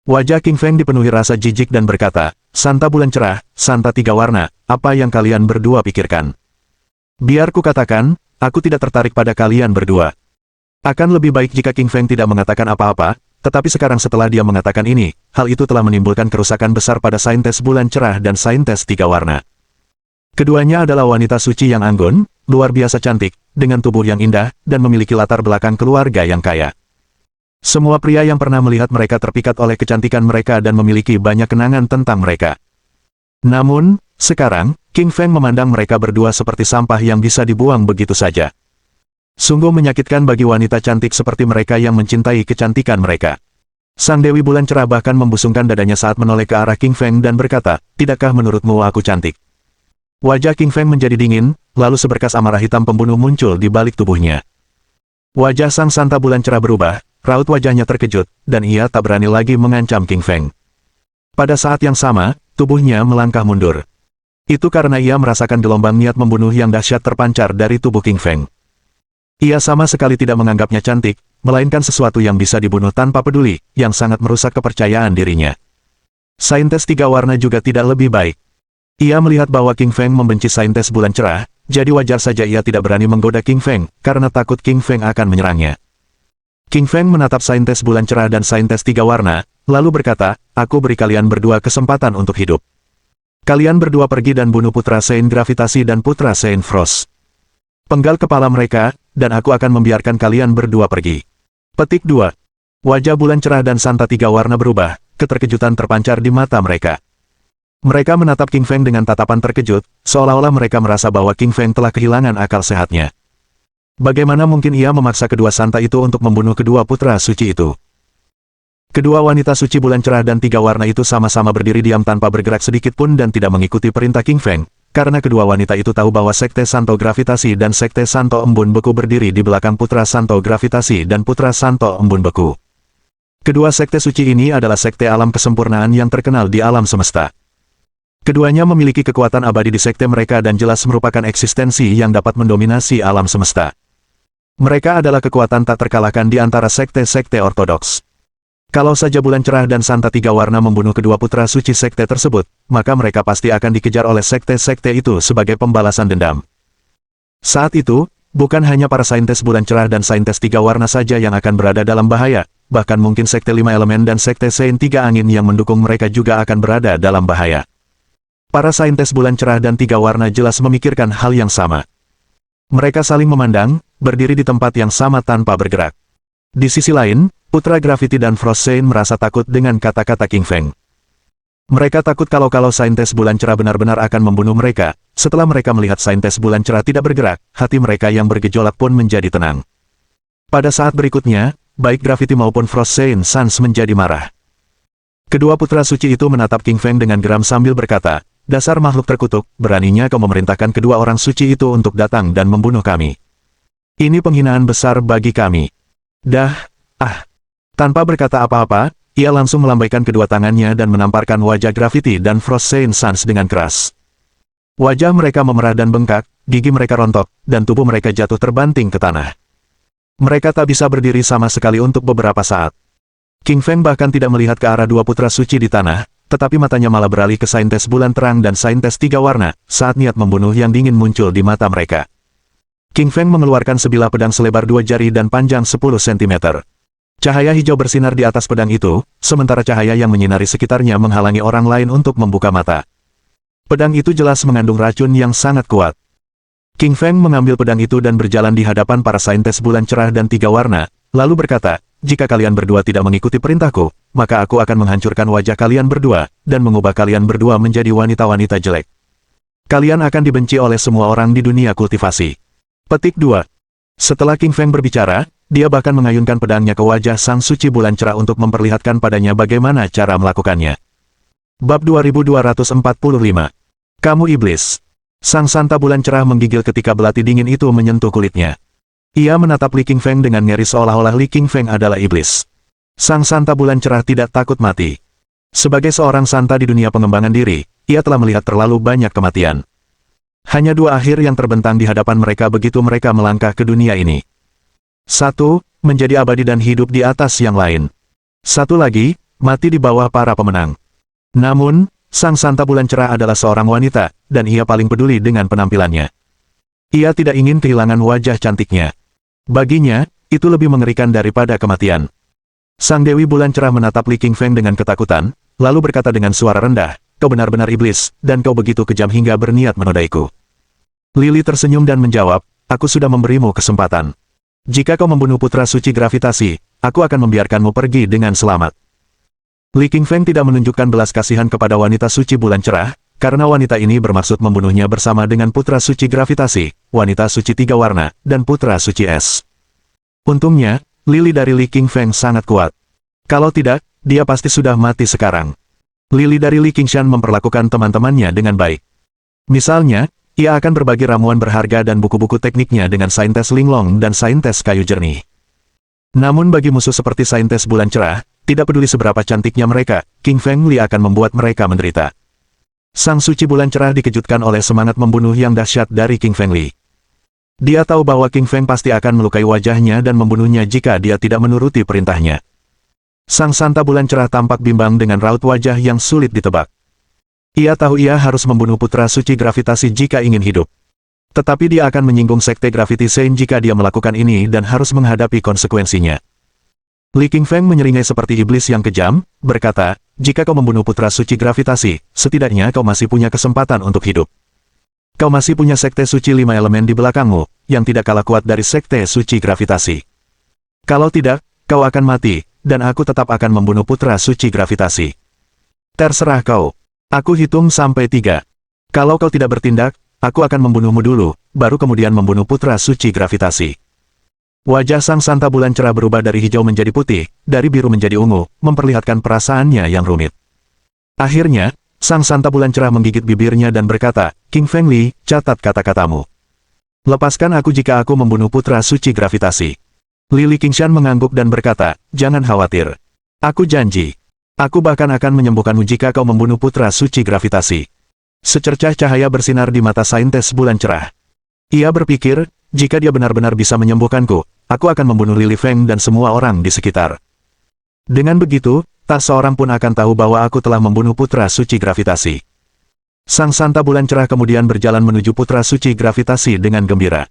Wajah King Feng dipenuhi rasa jijik dan berkata, Santa Bulan Cerah, Santa Tiga Warna, apa yang kalian berdua pikirkan? Biar ku katakan, aku tidak tertarik pada kalian berdua. Akan lebih baik jika King Feng tidak mengatakan apa-apa, tetapi sekarang setelah dia mengatakan ini, hal itu telah menimbulkan kerusakan besar pada Saintes Bulan Cerah dan Saintes Tiga Warna. Keduanya adalah wanita suci yang anggun, luar biasa cantik, dengan tubuh yang indah, dan memiliki latar belakang keluarga yang kaya. Semua pria yang pernah melihat mereka terpikat oleh kecantikan mereka dan memiliki banyak kenangan tentang mereka. Namun, sekarang, King Feng memandang mereka berdua seperti sampah yang bisa dibuang begitu saja. Sungguh menyakitkan bagi wanita cantik seperti mereka yang mencintai kecantikan mereka. Sang Dewi Bulan Cerah bahkan membusungkan dadanya saat menoleh ke arah King Feng dan berkata, tidakkah menurutmu aku cantik? Wajah King Feng menjadi dingin, lalu seberkas amarah hitam pembunuh muncul di balik tubuhnya. Wajah Sang Santa Bulan Cerah berubah, raut wajahnya terkejut, dan ia tak berani lagi mengancam King Feng. Pada saat yang sama, tubuhnya melangkah mundur. Itu karena ia merasakan gelombang niat membunuh yang dahsyat terpancar dari tubuh King Feng. Ia sama sekali tidak menganggapnya cantik, melainkan sesuatu yang bisa dibunuh tanpa peduli, yang sangat merusak kepercayaan dirinya. Saintes Tiga Warna juga tidak lebih baik. Ia melihat bahwa King Feng membenci Saintes Bulan Cerah, jadi wajar saja ia tidak berani menggoda King Feng, karena takut King Feng akan menyerangnya. King Feng menatap Saintes Bulan Cerah dan Saintes Tiga Warna, lalu berkata, aku beri kalian berdua kesempatan untuk hidup. Kalian berdua pergi dan bunuh Putra Saint Gravitasi dan Putra Saint Frost. Penggal kepala mereka, dan aku akan membiarkan kalian berdua pergi. Petik 2. Wajah Bulan Cerah dan Santa Tiga Warna berubah, keterkejutan terpancar di mata mereka. Mereka menatap King Feng dengan tatapan terkejut, seolah-olah mereka merasa bahwa King Feng telah kehilangan akal sehatnya. Bagaimana mungkin ia memaksa kedua Santa itu untuk membunuh kedua putra suci itu? Kedua wanita suci Bulan Cerah dan Tiga Warna itu sama-sama berdiri diam tanpa bergerak sedikit pun dan tidak mengikuti perintah King Feng, karena kedua wanita itu tahu bahwa Sekte Santo Gravitasi dan Sekte Santo Embun Beku berdiri di belakang Putra Santo Gravitasi dan Putra Santo Embun Beku. Kedua sekte suci ini adalah sekte alam kesempurnaan yang terkenal di alam semesta. Keduanya memiliki kekuatan abadi di sekte mereka dan jelas merupakan eksistensi yang dapat mendominasi alam semesta. Mereka adalah kekuatan tak terkalahkan di antara sekte-sekte ortodoks. Kalau saja Bulan Cerah dan Santa Tiga Warna membunuh kedua putra suci sekte tersebut, maka mereka pasti akan dikejar oleh sekte-sekte itu sebagai pembalasan dendam. Saat itu, bukan hanya para saintes Bulan Cerah dan saintes Tiga Warna saja yang akan berada dalam bahaya, bahkan mungkin sekte Lima Elemen dan sekte Saint Tiga Angin yang mendukung mereka juga akan berada dalam bahaya. Para saintes Bulan Cerah dan Tiga Warna jelas memikirkan hal yang sama. Mereka saling memandang, berdiri di tempat yang sama tanpa bergerak. Di sisi lain, Putra Gravity dan Frost Saint merasa takut dengan kata-kata King Feng. Mereka takut kalau saintes Bulan Cerah benar-benar akan membunuh mereka. Setelah mereka melihat saintes Bulan Cerah tidak bergerak, hati mereka yang bergejolak pun menjadi tenang. Pada saat berikutnya, baik Gravity maupun Frost Saint Sans menjadi marah. Kedua putra suci itu menatap King Feng dengan geram sambil berkata, dasar makhluk terkutuk, beraninya kau memerintahkan kedua orang suci itu untuk datang dan membunuh kami. Ini penghinaan besar bagi kami. Tanpa berkata apa-apa, ia langsung melambaikan kedua tangannya dan menamparkan wajah Gravity dan Frost Saint Sans dengan keras. Wajah mereka memerah dan bengkak, gigi mereka rontok, dan tubuh mereka jatuh terbanting ke tanah. Mereka tak bisa berdiri sama sekali untuk beberapa saat. King Feng bahkan tidak melihat ke arah dua putra suci di tanah, tetapi matanya malah beralih ke saintes Bulan Terang dan saintes Tiga Warna, saat niat membunuh yang dingin muncul di mata mereka. King Feng mengeluarkan sebilah pedang selebar 2 jari dan panjang 10 cm. Cahaya hijau bersinar di atas pedang itu, sementara cahaya yang menyinari sekitarnya menghalangi orang lain untuk membuka mata. Pedang itu jelas mengandung racun yang sangat kuat. King Feng mengambil pedang itu dan berjalan di hadapan para saintes bulan cerah dan 3 warna, lalu berkata, "Jika kalian berdua tidak mengikuti perintahku, maka aku akan menghancurkan wajah kalian berdua, dan mengubah kalian berdua menjadi wanita-wanita jelek. Kalian akan dibenci oleh semua orang di dunia kultivasi." Petik 2. Setelah King Feng berbicara, dia bahkan mengayunkan pedangnya ke wajah sang suci bulan cerah untuk memperlihatkan padanya bagaimana cara melakukannya. Bab 2245. Kamu iblis. Sang santa bulan cerah menggigil ketika belati dingin itu menyentuh kulitnya. Ia menatap Li King Feng dengan ngeri seolah-olah Li King Feng adalah iblis. Sang santa bulan cerah tidak takut mati. Sebagai seorang santa di dunia pengembangan diri, ia telah melihat terlalu banyak kematian. Hanya 2 akhir yang terbentang di hadapan mereka begitu mereka melangkah ke dunia ini. 1. Menjadi abadi dan hidup di atas yang lain. 1 lagi, mati di bawah para pemenang. Namun, sang santa bulan cerah adalah seorang wanita, dan ia paling peduli dengan penampilannya. Ia tidak ingin kehilangan wajah cantiknya. Baginya, itu lebih mengerikan daripada kematian. Sang Dewi Bulan Cerah menatap Li King Feng dengan ketakutan, lalu berkata dengan suara rendah, "Kau benar-benar iblis, dan kau begitu kejam hingga berniat menodaiku." Lili tersenyum dan menjawab, "Aku sudah memberimu kesempatan. Jika kau membunuh putra suci gravitasi, aku akan membiarkanmu pergi dengan selamat." Li King Feng tidak menunjukkan belas kasihan kepada wanita suci bulan cerah, karena wanita ini bermaksud membunuhnya bersama dengan putra suci gravitasi, wanita suci 3 warna, dan putra suci es. Untungnya, lili dari Li King Feng sangat kuat. Kalau tidak, dia pasti sudah mati sekarang. Lili dari Li Qingshan memperlakukan teman-temannya dengan baik. Misalnya, ia akan berbagi ramuan berharga dan buku-buku tekniknya dengan saintes linglong dan saintes kayu jernih. Namun bagi musuh seperti saintes bulan cerah, tidak peduli seberapa cantiknya mereka, King Feng Li akan membuat mereka menderita. Sang suci bulan cerah dikejutkan oleh semangat membunuh yang dahsyat dari King Feng Li. Dia tahu bahwa King Feng pasti akan melukai wajahnya dan membunuhnya jika dia tidak menuruti perintahnya. Sang santa bulan cerah tampak bimbang dengan raut wajah yang sulit ditebak. Ia tahu ia harus membunuh putra suci gravitasi jika ingin hidup. Tetapi dia akan menyinggung sekte Gravity Saint jika dia melakukan ini dan harus menghadapi konsekuensinya. Li King Feng menyeringai seperti iblis yang kejam, berkata, "Jika kau membunuh putra suci gravitasi, setidaknya kau masih punya kesempatan untuk hidup. Kau masih punya sekte suci 5 elemen di belakangmu, yang tidak kalah kuat dari sekte suci gravitasi. Kalau tidak, kau akan mati, dan aku tetap akan membunuh putra suci gravitasi. Terserah kau. Aku hitung sampai 3. Kalau kau tidak bertindak, aku akan membunuhmu dulu, baru kemudian membunuh putra suci gravitasi." Wajah sang santa bulan cerah berubah dari hijau menjadi putih, dari biru menjadi ungu, memperlihatkan perasaannya yang rumit. Akhirnya, sang santa bulan cerah menggigit bibirnya dan berkata, "King Feng Li, catat kata-katamu. Lepaskan aku jika aku membunuh putra suci gravitasi." Li Qingshan mengangguk dan berkata, "Jangan khawatir. Aku janji. Aku bahkan akan menyembuhkanmu jika kau membunuh putra suci gravitasi." Secercah cahaya bersinar di mata saintes bulan cerah. Ia berpikir, jika dia benar-benar bisa menyembuhkanku, aku akan membunuh Lili Feng dan semua orang di sekitar. Dengan begitu, tak seorang pun akan tahu bahwa aku telah membunuh putra suci gravitasi. Sang santa bulan cerah kemudian berjalan menuju putra suci gravitasi dengan gembira.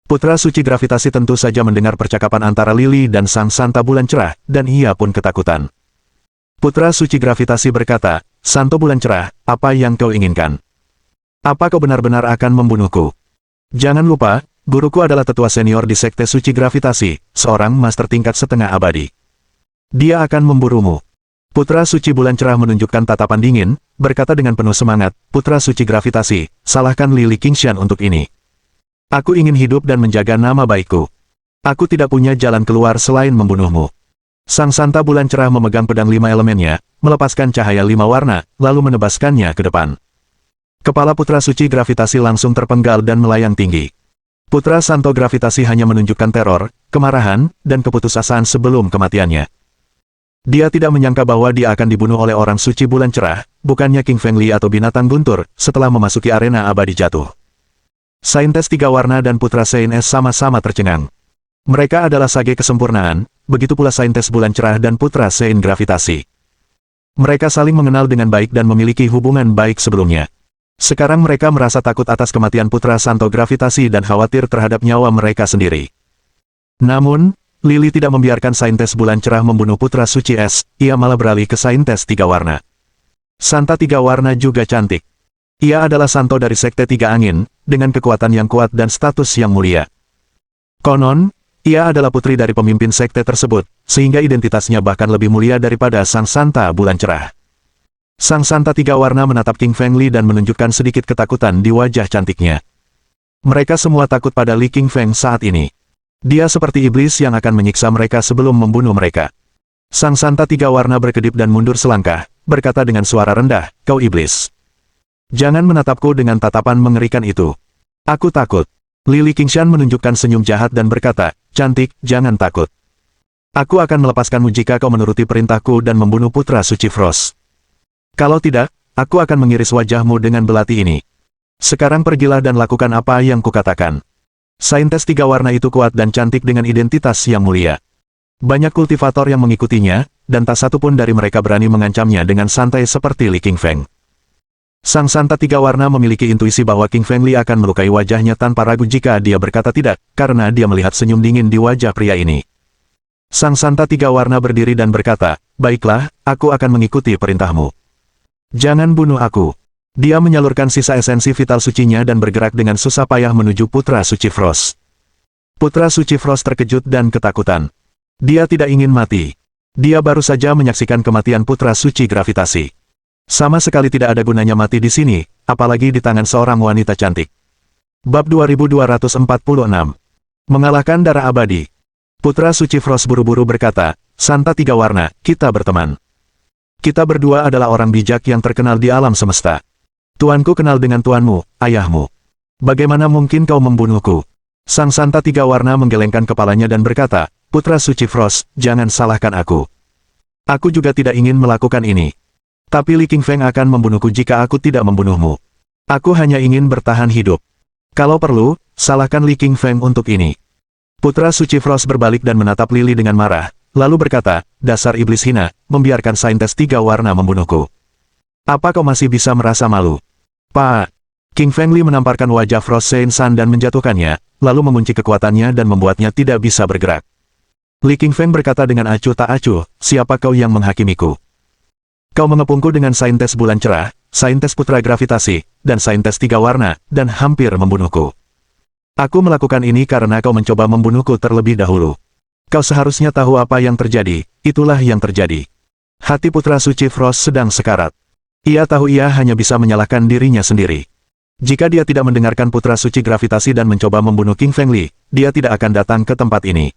Putra suci gravitasi tentu saja mendengar percakapan antara Lili dan sang santa bulan cerah, dan ia pun ketakutan. Putra suci gravitasi berkata, "Santo bulan cerah, apa yang kau inginkan? Apa kau benar-benar akan membunuhku? Jangan lupa, guruku adalah tetua senior di sekte suci gravitasi, seorang master tingkat setengah abadi. Dia akan memburumu." Putra suci bulan cerah menunjukkan tatapan dingin, berkata dengan penuh semangat, "Putra suci gravitasi, salahkan Li Qingshan untuk ini. Aku ingin hidup dan menjaga nama baikku. Aku tidak punya jalan keluar selain membunuhmu." Sang santa bulan cerah memegang pedang 5 elemennya, melepaskan cahaya 5 warna, lalu menebaskannya ke depan. Kepala putra suci gravitasi langsung terpenggal dan melayang tinggi. Putra santo gravitasi hanya menunjukkan teror, kemarahan, dan keputusasaan sebelum kematiannya. Dia tidak menyangka bahwa dia akan dibunuh oleh orang suci bulan cerah, bukannya King Feng Li atau binatang guntur, setelah memasuki arena abadi jatuh. Saintes 3 warna dan putra Saint Es sama-sama tercengang. Mereka adalah sage kesempurnaan, begitu pula saintes bulan cerah dan putra Saint gravitasi. Mereka saling mengenal dengan baik dan memiliki hubungan baik sebelumnya. Sekarang mereka merasa takut atas kematian putra Santo Gravitasi dan khawatir terhadap nyawa mereka sendiri. Namun, Lily tidak membiarkan Saintes Bulan Cerah membunuh putra suci es, ia malah beralih ke Saintes Tiga Warna. Santa Tiga Warna juga cantik. Ia adalah Santo dari Sekte Tiga Angin, dengan kekuatan yang kuat dan status yang mulia. Konon, ia adalah putri dari pemimpin sekte tersebut, sehingga identitasnya bahkan lebih mulia daripada Sang Santa Bulan Cerah. Sang Santa Tiga Warna menatap King Feng Li dan menunjukkan sedikit ketakutan di wajah cantiknya. Mereka semua takut pada Li King Feng saat ini. Dia seperti iblis yang akan menyiksa mereka sebelum membunuh mereka. Sang Santa Tiga Warna berkedip dan mundur selangkah, berkata dengan suara rendah, "Kau iblis. Jangan menatapku dengan tatapan mengerikan itu. Aku takut." Lily Qingshan menunjukkan senyum jahat dan berkata, "Cantik, jangan takut. Aku akan melepaskanmu jika kau menuruti perintahku dan membunuh putra suci Frost. Kalau tidak, aku akan mengiris wajahmu dengan belati ini. Sekarang pergilah dan lakukan apa yang kukatakan." Saintes Tiga Warna itu kuat dan cantik dengan identitas yang mulia. Banyak kultivator yang mengikutinya, dan tak satu pun dari mereka berani mengancamnya dengan santai seperti Li King Feng. Sang Santa Tiga Warna memiliki intuisi bahwa King Feng Li akan melukai wajahnya tanpa ragu jika dia berkata tidak, karena dia melihat senyum dingin di wajah pria ini. Sang Santa Tiga Warna berdiri dan berkata, "Baiklah, aku akan mengikuti perintahmu. Jangan bunuh aku." Dia menyalurkan sisa esensi vital sucinya dan bergerak dengan susah payah menuju Putra Suci Frost. Putra Suci Frost terkejut dan ketakutan. Dia tidak ingin mati. Dia baru saja menyaksikan kematian Putra Suci Gravitasi. Sama sekali tidak ada gunanya mati di sini, apalagi di tangan seorang wanita cantik. Bab 2246. Mengalahkan Darah Abadi. Putra Suci Frost buru-buru berkata, "Santa Tiga Warna, kita berteman. Kita berdua adalah orang bijak yang terkenal di alam semesta. Tuanku kenal dengan tuanmu, ayahmu. Bagaimana mungkin kau membunuhku?" Sang Santa Tiga Warna menggelengkan kepalanya dan berkata, "Putra Suci Frost, jangan salahkan aku. Aku juga tidak ingin melakukan ini. Tapi Li King Feng akan membunuhku jika aku tidak membunuhmu. Aku hanya ingin bertahan hidup. Kalau perlu, salahkan Li King Feng untuk ini." Putra Suci Frost berbalik dan menatap Lily dengan marah, lalu berkata, "Dasar iblis hina, membiarkan Saintes Tiga Warna membunuhku. Apa kau masih bisa merasa malu?" "Pak." King Feng Li menamparkan wajah Frost Saint Sun dan menjatuhkannya, lalu mengunci kekuatannya dan membuatnya tidak bisa bergerak. Li King Feng berkata dengan acuh tak acuh, "Siapa kau yang menghakimiku? Kau mengepungku dengan Saintes Bulan Cerah, Saintes Putra Gravitasi, dan Saintes Tiga Warna, dan hampir membunuhku. Aku melakukan ini karena kau mencoba membunuhku terlebih dahulu. Kau seharusnya tahu apa yang terjadi, itulah yang terjadi." Hati Putra Suci Frost sedang sekarat. Ia tahu ia hanya bisa menyalahkan dirinya sendiri. Jika dia tidak mendengarkan Putra Suci Gravitasi dan mencoba membunuh King Feng Li, dia tidak akan datang ke tempat ini.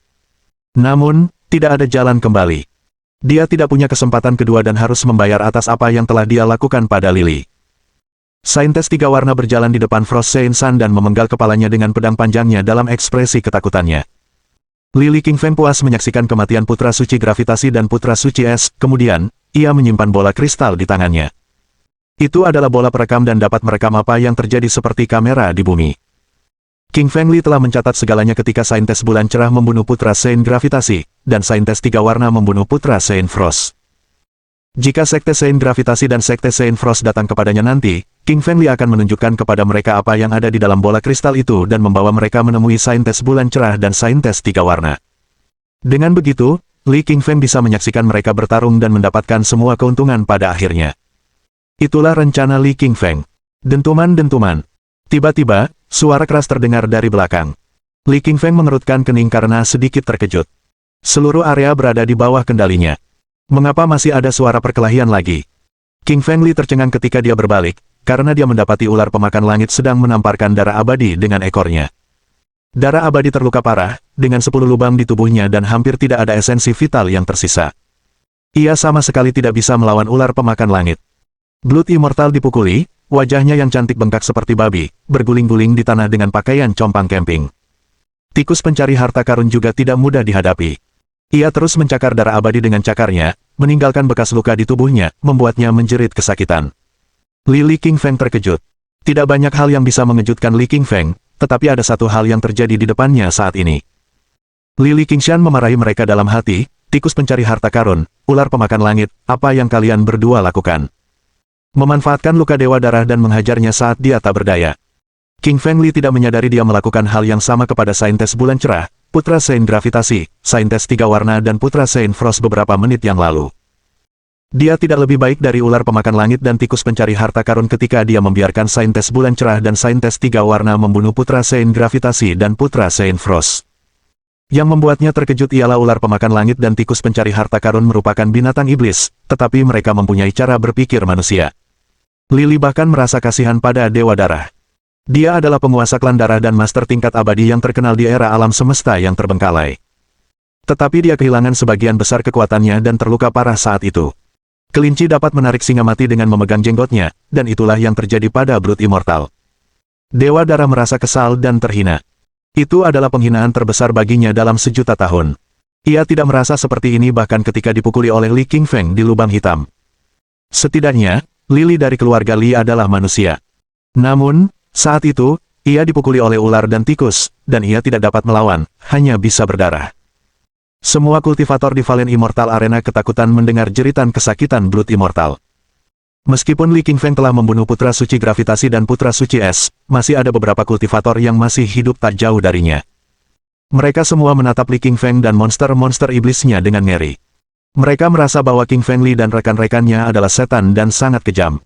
Namun, tidak ada jalan kembali. Dia tidak punya kesempatan kedua dan harus membayar atas apa yang telah dia lakukan pada Lily. Saintes Tiga Warna berjalan di depan Frost Saint Sun dan memenggal kepalanya dengan pedang panjangnya dalam ekspresi ketakutannya. Lily King Feng puas menyaksikan kematian Putra Suci Gravitasi dan Putra Suci Es, kemudian, ia menyimpan bola kristal di tangannya. Itu adalah bola perekam dan dapat merekam apa yang terjadi seperti kamera di bumi. King Feng Li telah mencatat segalanya ketika Saintes Bulan Cerah membunuh Putra Saint Gravitasi, dan Saintes Tiga Warna membunuh Putra Saint Frost. Jika Sekte Saint Gravitasi dan Sekte Saint Frost datang kepadanya nanti, King Feng Li akan menunjukkan kepada mereka apa yang ada di dalam bola kristal itu dan membawa mereka menemui Saintes Bulan Cerah dan Saintes Tiga Warna. Dengan begitu, Li King Feng bisa menyaksikan mereka bertarung dan mendapatkan semua keuntungan pada akhirnya. Itulah rencana Li King Feng. Dentuman-dentuman. Tiba-tiba, suara keras terdengar dari belakang. Li King Feng mengerutkan kening karena sedikit terkejut. Seluruh area berada di bawah kendalinya. Mengapa masih ada suara perkelahian lagi? King Feng Li tercengang ketika dia berbalik, karena dia mendapati ular pemakan langit sedang menamparkan darah abadi dengan ekornya. Darah abadi terluka parah, dengan 10 lubang di tubuhnya dan hampir tidak ada esensi vital yang tersisa. Ia sama sekali tidak bisa melawan ular pemakan langit. Blood Immortal dipukuli, wajahnya yang cantik bengkak seperti babi, berguling-guling di tanah dengan pakaian compang camping. Tikus pencari harta karun juga tidak mudah dihadapi. Ia terus mencakar darah abadi dengan cakarnya, meninggalkan bekas luka di tubuhnya, membuatnya menjerit kesakitan. Li King Feng terkejut. Tidak banyak hal yang bisa mengejutkan Li King Feng, tetapi ada satu hal yang terjadi di depannya saat ini. Li Qingshan memarahi mereka dalam hati, "Tikus pencari harta karun, ular pemakan langit, apa yang kalian berdua lakukan? memanfaatkan luka Dewa Darah dan menghajarnya saat dia tak berdaya. King Feng Li tidak menyadari dia melakukan hal yang sama kepada Saintes Bulan Cerah, Putra Sein Gravitasi, Saintes Tiga Warna dan Putra Sein Frost beberapa menit yang lalu. Dia tidak lebih baik dari ular pemakan langit dan tikus pencari harta karun ketika dia membiarkan Saintes Bulan Cerah dan Saintes Tiga Warna membunuh Putra Sein Gravitasi dan Putra Sein Frost. Yang membuatnya terkejut ialah ular pemakan langit dan tikus pencari harta karun merupakan binatang iblis, tetapi mereka mempunyai cara berpikir manusia. Lily bahkan merasa kasihan pada Dewa Darah. Dia adalah penguasa klan darah dan master tingkat abadi yang terkenal di era alam semesta yang terbengkalai. Tetapi dia kehilangan sebagian besar kekuatannya dan terluka parah saat itu. Kelinci dapat menarik singa mati dengan memegang jenggotnya, dan itulah yang terjadi pada Blood Immortal. Dewa Darah merasa kesal dan terhina. Itu adalah penghinaan terbesar baginya dalam sejuta tahun. Ia tidak merasa seperti ini bahkan ketika dipukuli oleh Li Qingfeng di lubang hitam. Setidaknya, Lily dari keluarga Li adalah manusia. Namun, saat itu, ia dipukuli oleh ular dan tikus, dan ia tidak dapat melawan, hanya bisa berdarah. Semua kultivator di Valen Immortal Arena ketakutan mendengar jeritan kesakitan Blood Immortal. Meskipun Li Qingfeng telah membunuh Putra Suci Gravitasi dan Putra Suci Es, masih ada beberapa kultivator yang masih hidup tak jauh darinya. Mereka semua menatap Li Qingfeng dan monster-monster iblisnya dengan ngeri. Mereka merasa bahwa King Feng Li dan rekan-rekannya adalah setan dan sangat kejam.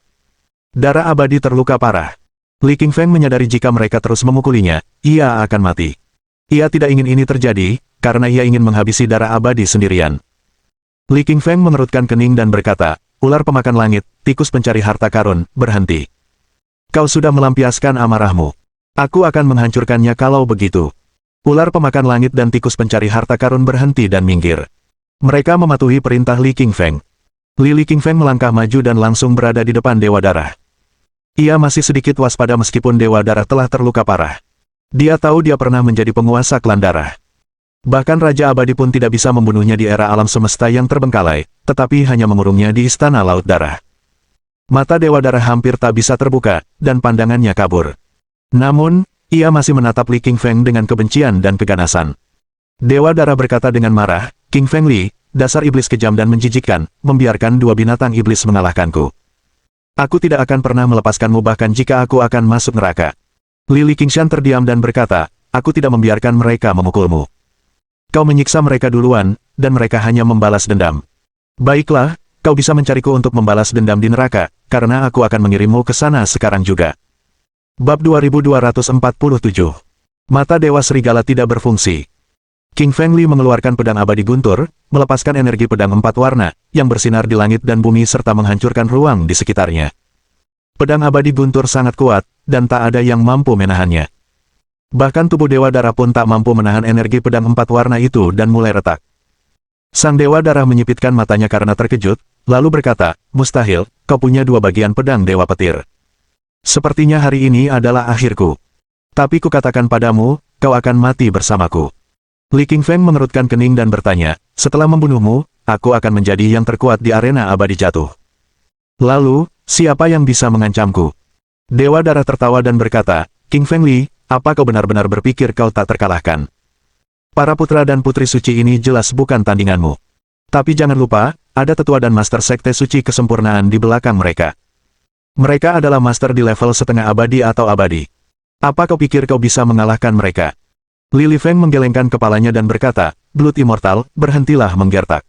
Darah abadi terluka parah. Li Qingfeng menyadari jika mereka terus memukulinya, ia akan mati. Ia tidak ingin ini terjadi, karena ia ingin menghabisi darah abadi sendirian. Li Qingfeng mengerutkan kening dan berkata, ular pemakan langit, tikus pencari harta karun, berhenti. Kau sudah melampiaskan amarahmu. Aku akan menghancurkannya kalau begitu. Ular pemakan langit dan tikus pencari harta karun berhenti dan minggir. Mereka mematuhi perintah Li Qingfeng. Li Qingfeng melangkah maju dan langsung berada di depan Dewa Darah. Ia masih sedikit waspada meskipun Dewa Darah telah terluka parah. Dia tahu dia pernah menjadi penguasa klan darah. Bahkan Raja Abadi pun tidak bisa membunuhnya di era alam semesta yang terbengkalai, tetapi hanya mengurungnya di Istana Laut Darah. Mata Dewa Darah hampir tak bisa terbuka, dan pandangannya kabur. Namun, ia masih menatap Li Qingfeng dengan kebencian dan keganasan. Dewa Darah berkata dengan marah, King Feng Li, dasar iblis kejam dan menjijikkan, membiarkan dua binatang iblis mengalahkanku. Aku tidak akan pernah melepaskanmu bahkan jika aku akan masuk neraka. Li Qingshan terdiam dan berkata, aku tidak membiarkan mereka memukulmu. Kau menyiksa mereka duluan, dan mereka hanya membalas dendam. Baiklah, kau bisa mencariku untuk membalas dendam di neraka, karena aku akan mengirimmu ke sana sekarang juga. Bab 2247. Mata Dewa Serigala tidak berfungsi. King Feng Li mengeluarkan pedang abadi guntur, melepaskan energi pedang 4 warna, yang bersinar di langit dan bumi serta menghancurkan ruang di sekitarnya. Pedang abadi guntur sangat kuat, dan tak ada yang mampu menahannya. Bahkan tubuh Dewa Darah pun tak mampu menahan energi pedang 4 warna itu dan mulai retak. Sang Dewa Darah menyipitkan matanya karena terkejut, lalu berkata, mustahil, kau punya 2 bagian pedang Dewa Petir. Sepertinya hari ini adalah akhirku. Tapi kukatakan padamu, kau akan mati bersamaku. Li Qingfeng mengerutkan kening dan bertanya, setelah membunuhmu, aku akan menjadi yang terkuat di arena abadi jatuh. Lalu, siapa yang bisa mengancamku? Dewa Darah tertawa dan berkata, King Feng Li, apa kau benar-benar berpikir kau tak terkalahkan? Para putra dan putri suci ini jelas bukan tandinganmu. Tapi jangan lupa, ada tetua dan master sekte suci kesempurnaan di belakang mereka. Mereka adalah master di level setengah abadi atau abadi. Apa kau pikir kau bisa mengalahkan mereka? Li Feng menggelengkan kepalanya dan berkata, Blood Immortal, berhentilah menggertak.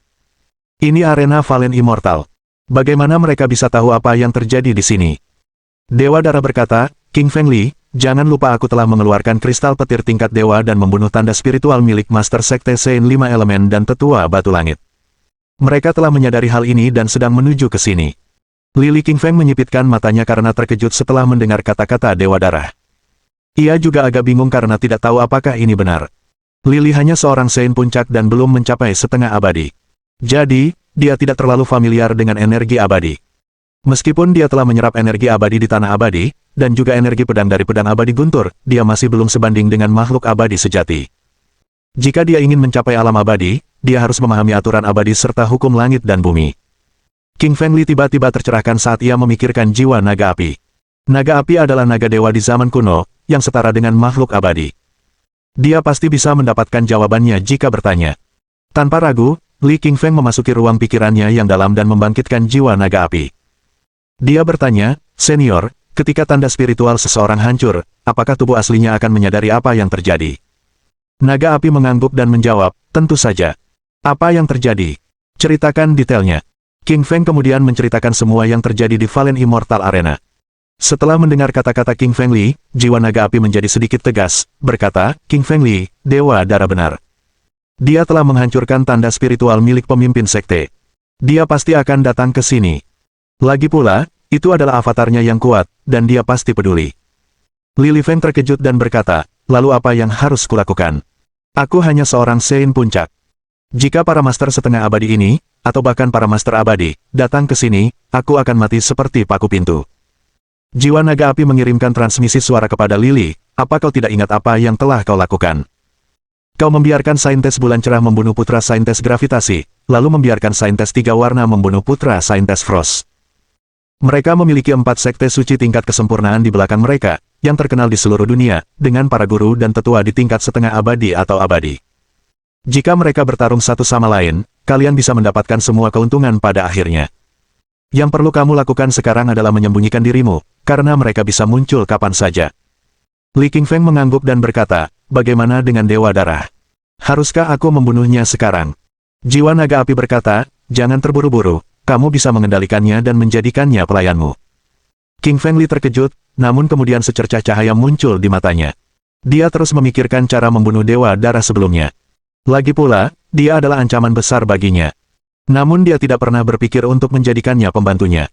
Ini arena Valen Immortal. Bagaimana mereka bisa tahu apa yang terjadi di sini? Dewa Darah berkata, King Feng Li, jangan lupa aku telah mengeluarkan kristal petir tingkat dewa dan membunuh tanda spiritual milik Master Sekte Sein 5 Elemen dan Tetua Batu Langit. Mereka telah menyadari hal ini dan sedang menuju ke sini. Li Qingfeng menyipitkan matanya karena terkejut setelah mendengar kata-kata Dewa Darah. Ia juga agak bingung karena tidak tahu apakah ini benar. Lily hanya seorang Sein puncak dan belum mencapai setengah abadi. Jadi, dia tidak terlalu familiar dengan energi abadi. Meskipun dia telah menyerap energi abadi di tanah abadi, dan juga energi pedang dari pedang abadi guntur, dia masih belum sebanding dengan makhluk abadi sejati. Jika dia ingin mencapai alam abadi, dia harus memahami aturan abadi serta hukum langit dan bumi. King Feng Li tiba-tiba tercerahkan saat ia memikirkan jiwa naga api. Naga api adalah naga dewa di zaman kuno, yang setara dengan makhluk abadi. Dia pasti bisa mendapatkan jawabannya jika bertanya. Tanpa ragu, Li Qingfeng memasuki ruang pikirannya yang dalam dan membangkitkan jiwa naga api. Dia bertanya, "Senior, ketika tanda spiritual seseorang hancur, apakah tubuh aslinya akan menyadari apa yang terjadi?" Naga api mengangguk dan menjawab, "Tentu saja." "Apa yang terjadi? Ceritakan detailnya." King Feng kemudian menceritakan semua yang terjadi di Valen Immortal Arena. Setelah mendengar kata-kata King Feng Li, jiwa naga api menjadi sedikit tegas, berkata, "King Feng Li, Dewa Darah benar. Dia telah menghancurkan tanda spiritual milik pemimpin sekte. Dia pasti akan datang ke sini. Lagi pula, itu adalah avatarnya yang kuat, dan dia pasti peduli." Lili Feng terkejut dan berkata, "Lalu apa yang harus kulakukan? Aku hanya seorang Sein Puncak. Jika para master setengah abadi ini, atau bahkan para master abadi, datang ke sini, aku akan mati seperti paku pintu." Jiwa naga api mengirimkan transmisi suara kepada Lili, "Apa kau tidak ingat apa yang telah kau lakukan? Kau membiarkan saintes bulan cerah membunuh putra saintes gravitasi, lalu membiarkan saintes tiga warna membunuh putra saintes frost. Mereka memiliki 4 sekte suci tingkat kesempurnaan di belakang mereka, yang terkenal di seluruh dunia, dengan para guru dan tetua di tingkat setengah abadi atau abadi. Jika mereka bertarung satu sama lain, kalian bisa mendapatkan semua keuntungan pada akhirnya. Yang perlu kamu lakukan sekarang adalah menyembunyikan dirimu, karena mereka bisa muncul kapan saja." Li Qingfeng mengangguk dan berkata, "Bagaimana dengan Dewa Darah? Haruskah aku membunuhnya sekarang?" Jiwa naga api berkata, "Jangan terburu-buru, kamu bisa mengendalikannya dan menjadikannya pelayanmu." King Feng Li terkejut, namun kemudian secercah cahaya muncul di matanya. Dia terus memikirkan cara membunuh Dewa Darah sebelumnya. Lagi pula, dia adalah ancaman besar baginya. Namun dia tidak pernah berpikir untuk menjadikannya pembantunya.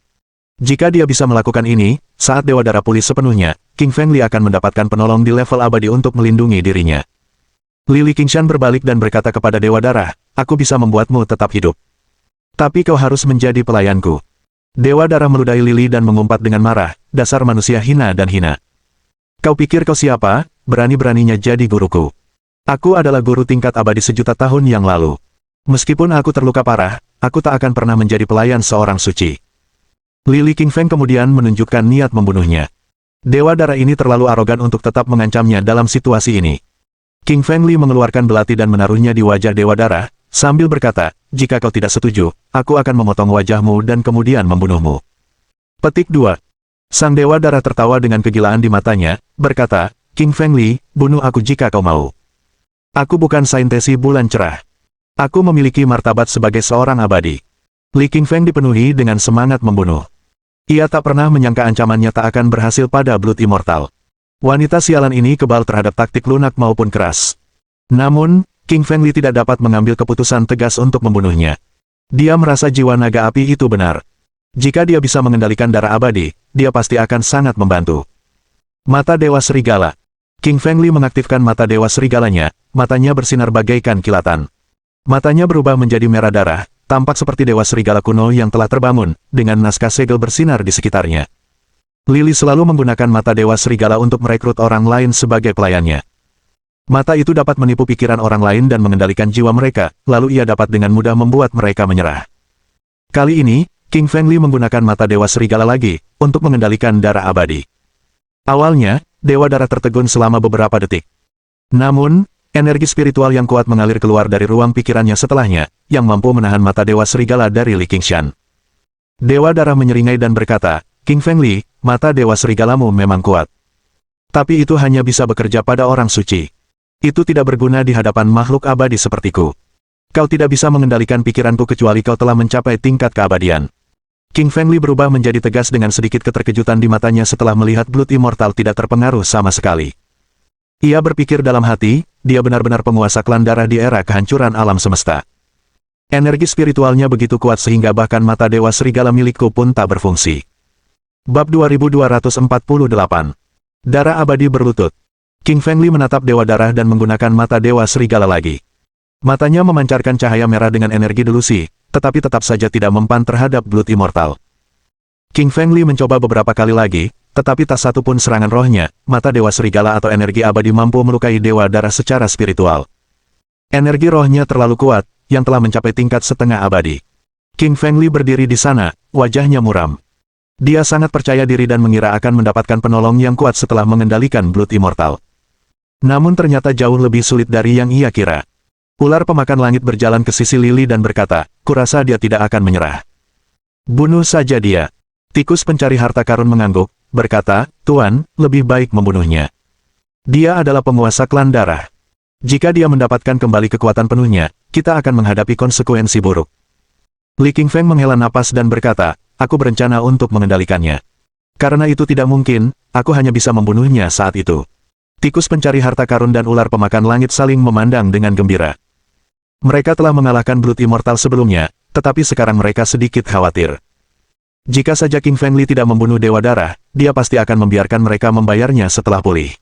Jika dia bisa melakukan ini, saat Dewa Darah pulih sepenuhnya, King Feng Li akan mendapatkan penolong di level abadi untuk melindungi dirinya. Lili Qingshan berbalik dan berkata kepada Dewa Darah, "Aku bisa membuatmu tetap hidup. Tapi kau harus menjadi pelayanku." Dewa Darah meludahi Lili dan mengumpat dengan marah, "Dasar manusia hina dan hina. Kau pikir kau siapa, berani-beraninya jadi guruku? Aku adalah guru tingkat abadi sejuta tahun yang lalu. Meskipun aku terluka parah, aku tak akan pernah menjadi pelayan seorang suci." Lili Qingfeng kemudian menunjukkan niat membunuhnya. Dewa Darah ini terlalu arogan untuk tetap mengancamnya dalam situasi ini. King Feng Li mengeluarkan belati dan menaruhnya di wajah Dewa Darah, sambil berkata, "Jika kau tidak setuju, aku akan memotong wajahmu dan kemudian membunuhmu." Petik 2. Sang Dewa Darah tertawa dengan kegilaan di matanya, berkata, "King Feng Li, bunuh aku jika kau mau. Aku bukan saintesi bulan cerah. Aku memiliki martabat sebagai seorang abadi." Li Qingfeng dipenuhi dengan semangat membunuh. Ia tak pernah menyangka ancamannya tak akan berhasil pada Blood Immortal. Wanita sialan ini kebal terhadap taktik lunak maupun keras. Namun, King Feng Li tidak dapat mengambil keputusan tegas untuk membunuhnya. Dia merasa jiwa naga api itu benar. Jika dia bisa mengendalikan darah abadi, dia pasti akan sangat membantu. Mata Dewa Serigala. King Feng Li mengaktifkan mata Dewa Serigalanya, matanya bersinar bagaikan kilatan. Matanya berubah menjadi merah darah, tampak seperti Dewa Serigala kuno yang telah terbangun, dengan naskah segel bersinar di sekitarnya. Lili selalu menggunakan mata Dewa Serigala untuk merekrut orang lain sebagai pelayannya. Mata itu dapat menipu pikiran orang lain dan mengendalikan jiwa mereka, lalu ia dapat dengan mudah membuat mereka menyerah. Kali ini, King Feng Li menggunakan mata Dewa Serigala lagi, untuk mengendalikan darah abadi. Awalnya, Dewa Darah tertegun selama beberapa detik. Namun, energi spiritual yang kuat mengalir keluar dari ruang pikirannya setelahnya, yang mampu menahan mata Dewa Serigala dari Li Qingshan. Dewa Darah menyeringai dan berkata, "King Feng Li, mata Dewa Serigalamu memang kuat. Tapi itu hanya bisa bekerja pada orang suci. Itu tidak berguna di hadapan makhluk abadi sepertiku. Kau tidak bisa mengendalikan pikiranku kecuali kau telah mencapai tingkat keabadian." King Feng Li berubah menjadi tegas dengan sedikit keterkejutan di matanya setelah melihat Blood Immortal tidak terpengaruh sama sekali. Ia berpikir dalam hati, dia benar-benar penguasa klan darah di era kehancuran alam semesta. Energi spiritualnya begitu kuat sehingga bahkan mata Dewa Serigala milikku pun tak berfungsi. Bab 2248. Darah abadi berlutut. King Feng Li menatap Dewa Darah dan menggunakan mata Dewa Serigala lagi. Matanya memancarkan cahaya merah dengan energi delusi, tetapi tetap saja tidak mempan terhadap Blood Immortal. King Feng Li mencoba beberapa kali lagi, tetapi tak satu pun serangan rohnya, mata Dewa Serigala atau energi abadi mampu melukai Dewa Darah secara spiritual. Energi rohnya terlalu kuat, yang telah mencapai tingkat setengah abadi. King Feng Li berdiri di sana, wajahnya muram. Dia sangat percaya diri dan mengira akan mendapatkan penolong yang kuat setelah mengendalikan Blood Immortal. Namun ternyata jauh lebih sulit dari yang ia kira. Ular pemakan langit berjalan ke sisi Lili dan berkata, "Kurasa dia tidak akan menyerah. Bunuh saja dia." Tikus pencari harta karun mengangguk, berkata, Tuan, lebih baik membunuhnya. Dia adalah penguasa klan darah. Jika dia mendapatkan kembali kekuatan penuhnya, kita akan menghadapi konsekuensi buruk. Li Qingfeng menghela napas dan berkata, aku berencana untuk mengendalikannya. Karena itu tidak mungkin, aku hanya bisa membunuhnya saat itu. Tikus pencari harta karun dan ular pemakan langit saling memandang dengan gembira. Mereka telah mengalahkan Blood Immortal sebelumnya, tetapi sekarang mereka sedikit khawatir. Jika saja King Feng Li tidak membunuh Dewa Darah, dia pasti akan membiarkan mereka membayarnya setelah pulih.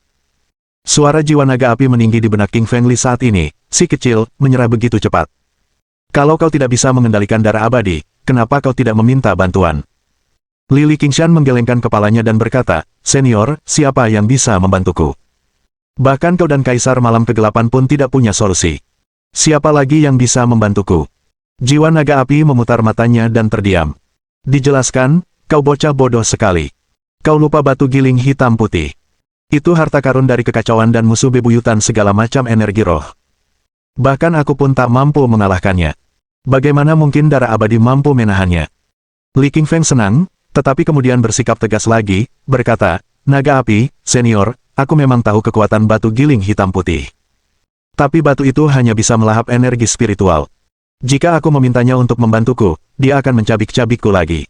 Suara jiwa naga api meninggi di benak King Feng Li saat ini, si kecil, menyerah begitu cepat. Kalau kau tidak bisa mengendalikan darah abadi, kenapa kau tidak meminta bantuan? Li Qingshan menggelengkan kepalanya dan berkata, Senior, siapa yang bisa membantuku? Bahkan kau dan Kaisar Malam Kegelapan pun tidak punya solusi. Siapa lagi yang bisa membantuku? Jiwa naga api memutar matanya dan terdiam. Dijelaskan, kau bocah bodoh sekali. Kau lupa batu giling hitam putih. Itu harta karun dari kekacauan dan musuh bebuyutan segala macam energi roh. Bahkan aku pun tak mampu mengalahkannya. Bagaimana mungkin darah abadi mampu menahannya? Li Qingfeng senang, tetapi kemudian bersikap tegas lagi, berkata, Naga api, senior, aku memang tahu kekuatan batu giling hitam putih. Tapi batu itu hanya bisa melahap energi spiritual. Jika aku memintanya untuk membantuku, dia akan mencabik-cabikku lagi.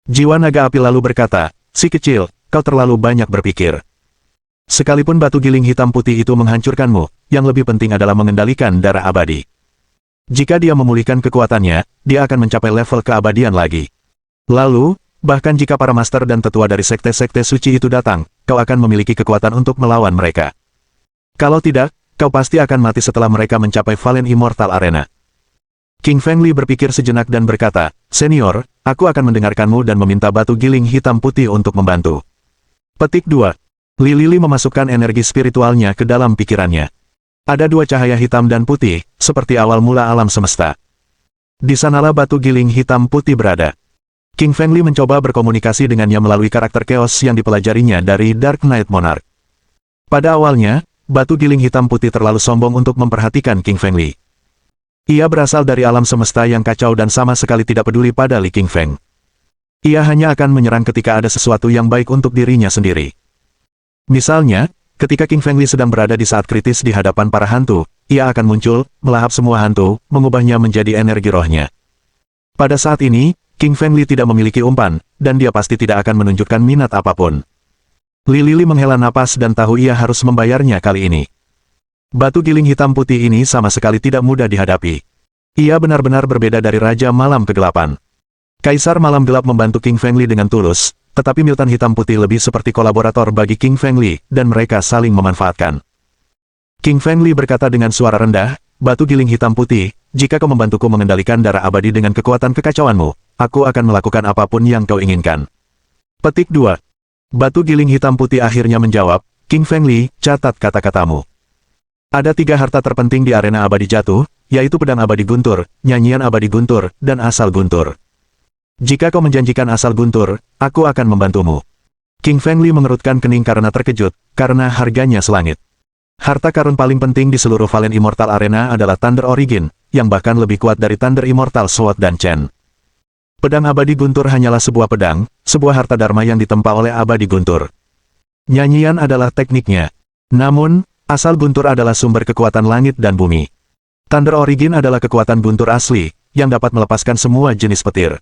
Jiwa naga api lalu berkata, si kecil, kau terlalu banyak berpikir. Sekalipun batu giling hitam putih itu menghancurkanmu, yang lebih penting adalah mengendalikan darah abadi. Jika dia memulihkan kekuatannya, dia akan mencapai level keabadian lagi. Lalu, bahkan jika para master dan tetua dari sekte-sekte suci itu datang, kau akan memiliki kekuatan untuk melawan mereka. Kalau tidak, kau pasti akan mati setelah mereka mencapai Valen Immortal Arena. King Feng Li berpikir sejenak dan berkata, Senior, aku akan mendengarkanmu dan meminta batu giling hitam putih untuk membantu. Petik 2. Li memasukkan energi spiritualnya ke dalam pikirannya. Ada dua cahaya hitam dan putih, seperti awal mula alam semesta. Di sanalah batu giling hitam putih berada. King Feng Li mencoba berkomunikasi dengannya melalui karakter chaos yang dipelajarinya dari Dark Knight Monarch. Pada awalnya, batu giling hitam putih terlalu sombong untuk memperhatikan King Feng Li. Ia berasal dari alam semesta yang kacau dan sama sekali tidak peduli pada Li Qingfeng. Ia hanya akan menyerang ketika ada sesuatu yang baik untuk dirinya sendiri. Misalnya, ketika King Feng Li sedang berada di saat kritis di hadapan para hantu, ia akan muncul, melahap semua hantu, mengubahnya menjadi energi rohnya. Pada saat ini, King Feng Li tidak memiliki umpan, dan dia pasti tidak akan menunjukkan minat apapun. Li menghela napas dan tahu ia harus membayarnya kali ini. Batu giling hitam putih ini sama sekali tidak mudah dihadapi. Ia benar-benar berbeda dari Raja Malam Kegelapan. Kaisar Malam Gelap membantu King Feng Li dengan tulus, tetapi Miltan Hitam Putih lebih seperti kolaborator bagi King Feng Li, dan mereka saling memanfaatkan. King Feng Li berkata dengan suara rendah, batu giling hitam putih, jika kau membantuku mengendalikan darah abadi dengan kekuatan kekacauanmu, aku akan melakukan apapun yang kau inginkan. Petik 2. Batu giling hitam putih akhirnya menjawab, King Feng Li, catat kata-katamu. Ada 3 harta terpenting di arena abadi jatuh, yaitu pedang abadi guntur, nyanyian abadi guntur, dan asal guntur. Jika kau menjanjikan asal guntur, aku akan membantumu. King Feng Li mengerutkan kening karena terkejut, karena harganya selangit. Harta karun paling penting di seluruh Valen Immortal Arena adalah Thunder Origin, yang bahkan lebih kuat dari Thunder Immortal Sword dan Chen. Pedang abadi guntur hanyalah sebuah pedang, sebuah harta dharma yang ditempa oleh abadi guntur. Nyanyian adalah tekniknya. Namun, asal guntur adalah sumber kekuatan langit dan bumi. Thunder Origin adalah kekuatan guntur asli, yang dapat melepaskan semua jenis petir.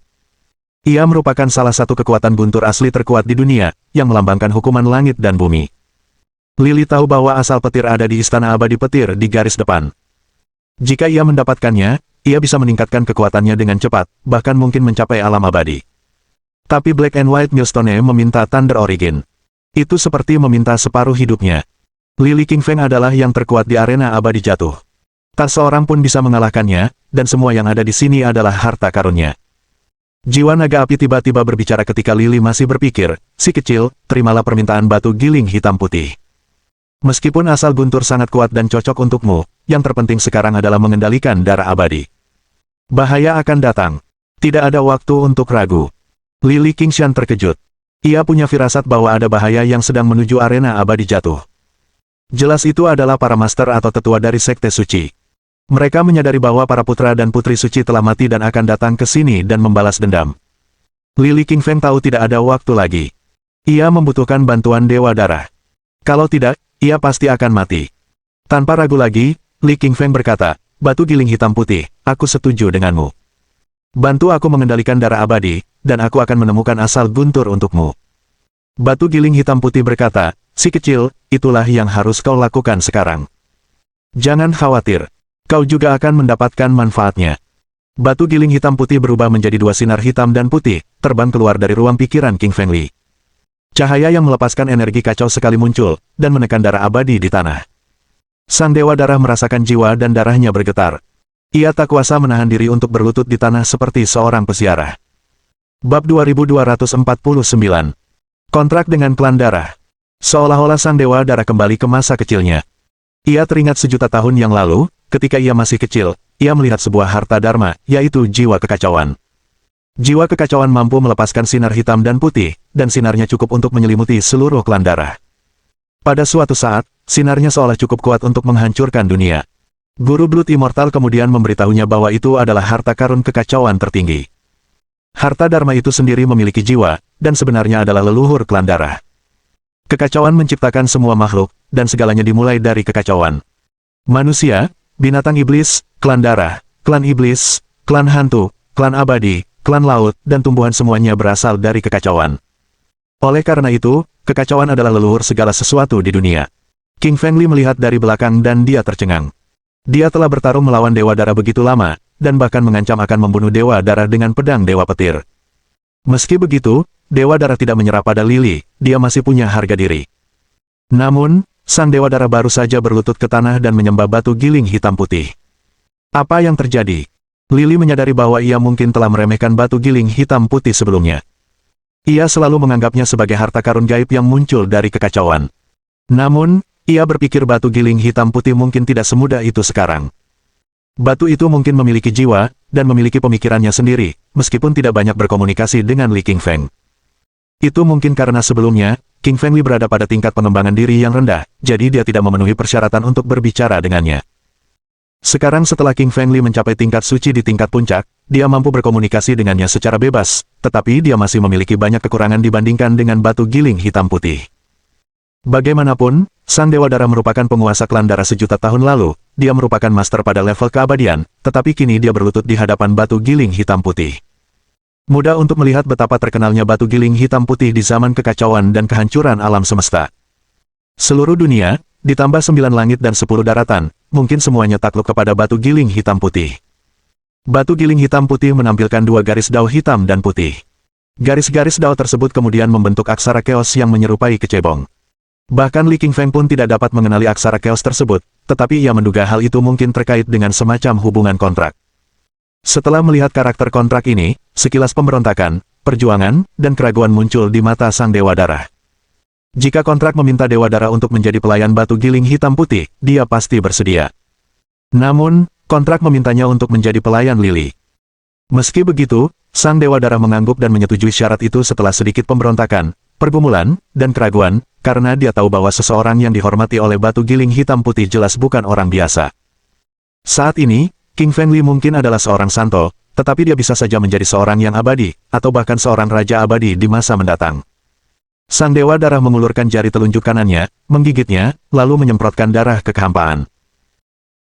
Ia merupakan salah satu kekuatan guntur asli terkuat di dunia, yang melambangkan hukuman langit dan bumi. Li tahu bahwa asal petir ada di Istana Abadi Petir di garis depan. Jika ia mendapatkannya, ia bisa meningkatkan kekuatannya dengan cepat, bahkan mungkin mencapai alam abadi. Tapi Black and White Millstone meminta Thunder Origin. Itu seperti meminta separuh hidupnya. Li Qingfeng adalah yang terkuat di arena abadi jatuh. Tak seorang pun bisa mengalahkannya, dan semua yang ada di sini adalah harta karunnya. Jiwa naga api tiba-tiba berbicara ketika Li masih berpikir, si kecil, terimalah permintaan batu giling hitam putih. Meskipun asal guntur sangat kuat dan cocok untukmu, yang terpenting sekarang adalah mengendalikan darah abadi. Bahaya akan datang. Tidak ada waktu untuk ragu. Li Qingshan terkejut. Ia punya firasat bahwa ada bahaya yang sedang menuju arena abadi jatuh. Jelas itu adalah para master atau tetua dari sekte suci. Mereka menyadari bahwa para putra dan putri suci telah mati dan akan datang ke sini dan membalas dendam. Lili King Feng tahu tidak ada waktu lagi. Ia membutuhkan bantuan Dewa Darah. Kalau tidak, ia pasti akan mati. Tanpa ragu lagi, Li King Feng berkata, batu giling hitam putih, aku setuju denganmu. Bantu aku mengendalikan darah abadi, dan aku akan menemukan asal guntur untukmu. Batu giling hitam putih berkata, si kecil, itulah yang harus kau lakukan sekarang. Jangan khawatir, kau juga akan mendapatkan manfaatnya. Batu giling hitam putih berubah menjadi dua sinar hitam dan putih, terbang keluar dari ruang pikiran King Feng Li. Cahaya yang melepaskan energi kacau sekali muncul, dan menekan darah abadi di tanah. Sang Dewa Darah merasakan jiwa dan darahnya bergetar. Ia tak kuasa menahan diri untuk berlutut di tanah seperti seorang peziarah. Bab 2249. Kontrak dengan klan darah. Seolah-olah Sang Dewa Darah kembali ke masa kecilnya. Ia teringat sejuta tahun yang lalu, ketika ia masih kecil, ia melihat sebuah harta dharma, yaitu jiwa kekacauan. Jiwa kekacauan mampu melepaskan sinar hitam dan putih, dan sinarnya cukup untuk menyelimuti seluruh klan darah. Pada suatu saat, sinarnya seolah cukup kuat untuk menghancurkan dunia. Guru Blood Immortal kemudian memberitahunya bahwa itu adalah harta karun kekacauan tertinggi. Harta dharma itu sendiri memiliki jiwa, dan sebenarnya adalah leluhur klan darah. Kekacauan menciptakan semua makhluk, dan segalanya dimulai dari kekacauan. Manusia, binatang iblis, klan darah, klan iblis, klan hantu, klan abadi, klan laut, dan tumbuhan semuanya berasal dari kekacauan. Oleh karena itu, kekacauan adalah leluhur segala sesuatu di dunia. King Feng Li melihat dari belakang dan dia tercengang. Dia telah bertarung melawan Dewa Darah begitu lama, dan bahkan mengancam akan membunuh Dewa Darah dengan pedang Dewa Petir. Meski begitu, Dewa Darah tidak menyerah pada Lili, dia masih punya harga diri. Namun, Sang Dewa Darah baru saja berlutut ke tanah dan menyembah batu giling hitam putih. Apa yang terjadi? Lili menyadari bahwa ia mungkin telah meremehkan batu giling hitam putih sebelumnya. Ia selalu menganggapnya sebagai harta karun gaib yang muncul dari kekacauan. Namun, ia berpikir batu giling hitam putih mungkin tidak semudah itu sekarang. Batu itu mungkin memiliki jiwa, dan memiliki pemikirannya sendiri, meskipun tidak banyak berkomunikasi dengan Li King Feng. Itu mungkin karena sebelumnya, King Feng Li berada pada tingkat pengembangan diri yang rendah, jadi dia tidak memenuhi persyaratan untuk berbicara dengannya. Sekarang setelah King Feng Li mencapai tingkat suci di tingkat puncak, dia mampu berkomunikasi dengannya secara bebas, tetapi dia masih memiliki banyak kekurangan dibandingkan dengan batu giling hitam putih. Bagaimanapun, Sang Dewa Darah merupakan penguasa klan darah sejuta tahun lalu, dia merupakan master pada level keabadian, tetapi kini dia berlutut di hadapan batu giling hitam putih. Mudah untuk melihat betapa terkenalnya batu giling hitam putih di zaman kekacauan dan kehancuran alam semesta. Seluruh dunia, ditambah 9 langit dan 10 daratan, mungkin semuanya takluk kepada batu giling hitam putih. Batu giling hitam putih menampilkan dua garis dao hitam dan putih. Garis-garis dao tersebut kemudian membentuk aksara keos yang menyerupai kecebong. Bahkan Li King Feng pun tidak dapat mengenali aksara keos tersebut, tetapi ia menduga hal itu mungkin terkait dengan semacam hubungan kontrak. Setelah melihat karakter kontrak ini, sekilas pemberontakan, perjuangan, dan keraguan muncul di mata Sang Dewa Darah. Jika kontrak meminta Dewa Darah untuk menjadi pelayan batu giling hitam putih, dia pasti bersedia. Namun, kontrak memintanya untuk menjadi pelayan Lili. Meski begitu, Sang Dewa Darah mengangguk dan menyetujui syarat itu setelah sedikit pemberontakan, pergumulan, dan keraguan, karena dia tahu bahwa seseorang yang dihormati oleh batu giling hitam putih jelas bukan orang biasa. Saat ini, King Feng Li mungkin adalah seorang santo, tetapi dia bisa saja menjadi seorang yang abadi, atau bahkan seorang raja abadi di masa mendatang. Sang Dewa Darah mengulurkan jari telunjuk kanannya, menggigitnya, lalu menyemprotkan darah ke kehampaan.